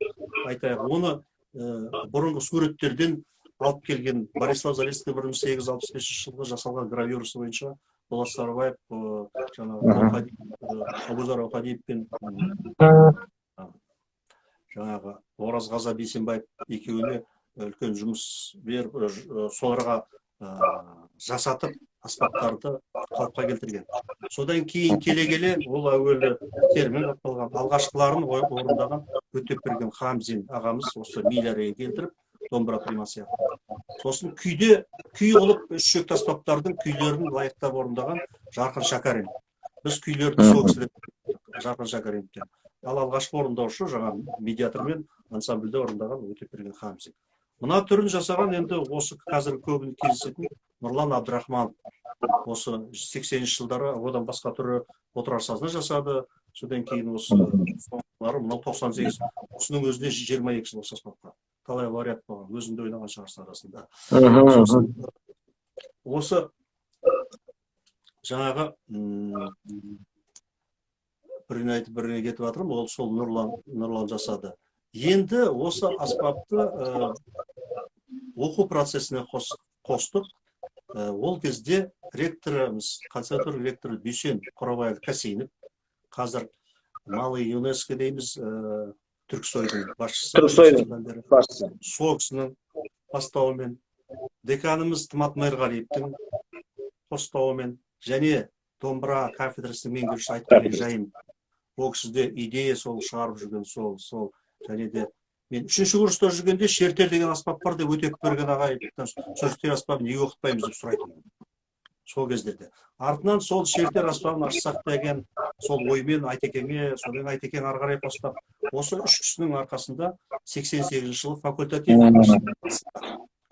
айтайық. Оны бұрынғы суреттерден алып келген Борислав Залесский 1865 жылғы жасалған гравюрасы бойынша Болат Сарбаев Абузар Аухадиевпен жаңағы Оразғаза Бейсенбаев екеуіне үлкен жұмыс беріп, соларға жасатып аспаптарды қалыпқа келтірген. Содан кейін келе ол әуелі термен аталған алғашқыларын орындаған Өтепберген Хамзин ағамыз осы Миляреге келтіріп домбыра прима сияқты. Сосын күй қылып үшек аспаптардың күйлерін лайықтап орындаған Жарқын Шәкәрім. Біз күйлерді сол кісіден Жарқын Шәкәрімден. Ал алғашқы орындаушы жаңа медиатормен ансамбльде орындаған Өтепберген Хамзин. Мына түрін жасаған енді осы қазір көбіне кездесетін Нұрлан Абдрахманов. Осы 80-ші жылдары одан басқа түрі отырар сазына жасады. Содан кейін осы соңғылары мынау 98. Осының өзіне 22 жыл осы аспапқа. Талай вариант болған, өзінде ойнаған шығарсың арасында. Сосын осы жаңағы бірін айтып біріне кетіп жатырмын, ол сол Нұрлан жасады. Енді осы аспапты оқу процесіне қостық. Ол кезде ректорымыз, консерватория ректоры Дүйсен Қорабаев Касейінов, қазір Малый ЮНЕСКО дейміз, Түрксойдың басшысы. Түрксойдың басшысы. Сол кісінің бастауымен, деканымыз Тымат Майырғалиевтің қостауымен, және домбыра кафедрасының меңгерушісі Айтқали Жайым. Ол кісіде идея сол шығарып жүрген сол, және де мен 3-ші курста жүргенде шертер деген аспап бар деп өтеп берген ағай, шертер аспабын неге оқытпаймыз деп сұрайтын. Сол кездерде. Артынан сол шертер аспабын ашсақ деген сол оймен Айтекеңе, содан Айтекең ары қарай қостап, осы 3 кісінің арқасында 88 жылы факультатив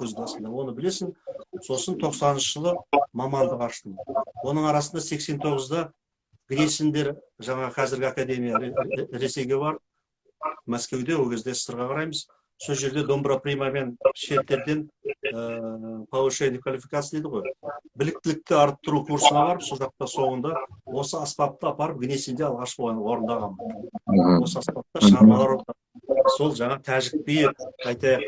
көзбасында. Оны білесің. Сосын 90 жылы мамандық аштым. Оның арасында 89-да Гресиндер жаңа қазіргі академия Ресейге бар. Мәскеуде ол кезде сырға қараймыз. Сол жерде домбыра примамен шертерден повышение квалификации дейді ғой. Біліктілікті арттыру курсына барып, сол жақта соңында осы аспапты апарып Гнесинде алғашқы орындағанмын. Осы аспапта шығармалар орындағанмын. Сол жаңа тәжік биі, айтайық,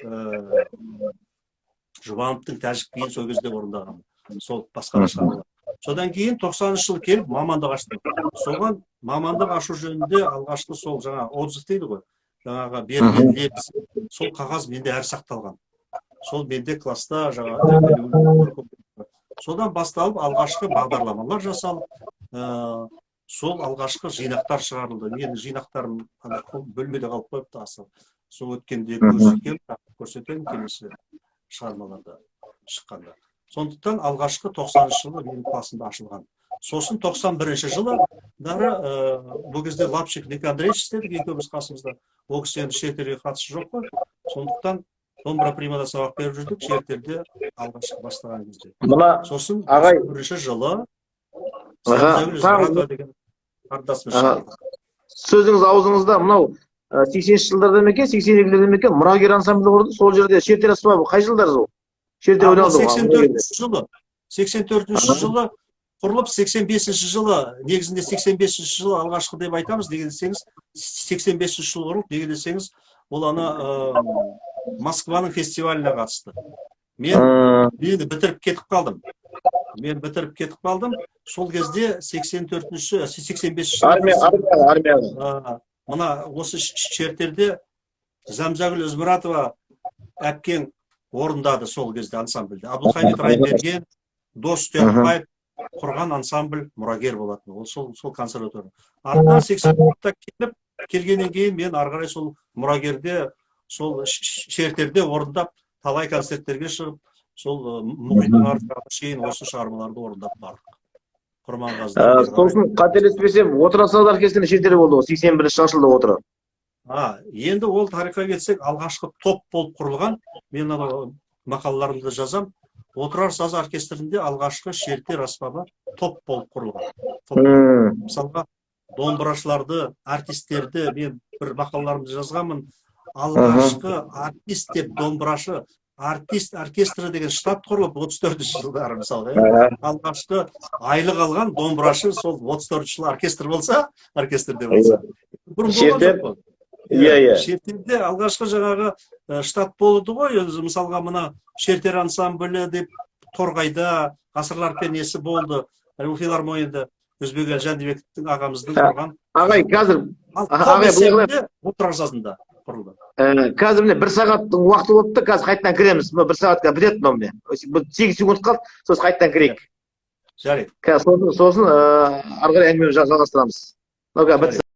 Жұбановтың тәжік биін сол кезде орындағанмын. Сол басқа шығармалар. Содан кейін 90-шы жылы келіп мамандық аштым. Соған мамандық ашу жөнінде алғашқы сол жаңа отзыв дейді ғой. Жаңаға берген лепс, сол қағаз менде әр сақталған. Сол менде класста жаңа содан басталып алғашқы бағдарламалар жасалып, сол алғашқы жинақтар шығарылды. Менің жинақтарым бөлмеде қалып қойыпты асыл. Сол өткенде көрсетемін келесі шығармаларда шыққанда. Сондықтан алғашқы 90-шы жылы менің классымда ашылған. Сосын 91-ші жылы бұл кезде Лапчик Ник Андреевич істедік екеуміз қасымызда. Ол кісі енді шертерге қатысы жоқ қой. Сондықтан домбыра примада сабақ беріп жүрдік, шертерде алғашқы бастаған кезде. Сосын 91-ші жылы сөзіңіз аузыңызда мынау 80-ші жылдарда ма екен, 82-лерде ме екен, мұрагер ансамблі құрды. Сол жерде шертер аспабы қай жылдар сол? 84-ші жылы құрылып, 85-ші жылы, негізінде 85-ші жылы алғашқы деп айтамыз, неге десеңіз, 85-ші жылы құрылып, неге десеңіз, ол ана Москваның фестиваліне қатысты. Мен бітіріп кетіп қалдым. Сол кезде 85-ші жылы мына осы шертерде Замзагүл Өзмұратова әпкең орындады сол кезде ансамбльде. Абдулхамид Райберген, Дос Түйенбаев құрған ансамбль мұрагер болатын. Ол сол консерватория. Артынан 80-та келгеннен кейін мен ары қарай сол мұрагерде, сол шертерде орындап, талай концерттерге шығып, сол мұхиттың артынан шейін осы шығармаларды орындап бардық. Құрманғазы. Сосын қателеспесем, Отырар саз оркестрінің шертері болды ғой, 81-ші жылда Отырар. Енді ол тарихқа кетсек, алғашқы топ болып құрылған, мен мақалаларымды жазам, Отырар саз оркестрінде алғашқы шертер аспабы топ болып құрылған. Мысалға, домбырашыларды, артистерді мен бір мақалаларымды жазғанмын, алғашқы артист деп домбырашы, артист оркестрі деген штат құрылып 34-ші жылдары мысалы. Алғашқы айлық алған домбырашы сол 34-ші жылы оркестр болса, оркестрде болса. Шертерде алғашқы жаңағы штат болды ғой, мысалға мына шертер ансамблі деп Торғайда ғасырларпен несі болды, филармонияда Өзбек Жәнібектің ағамыздың құрған. Ағай, қазір Отырар сазында құрылды. Қазір міне 1 сағаттың уақыты болыпты, қазір қайтадан кіреміз. 1 сағатқа бітеді мынау міне. 8 секунд қалды, сосын қайтадан кірейік. Жарайды. Сосын ары қарай әңгімені жалғастырамыз.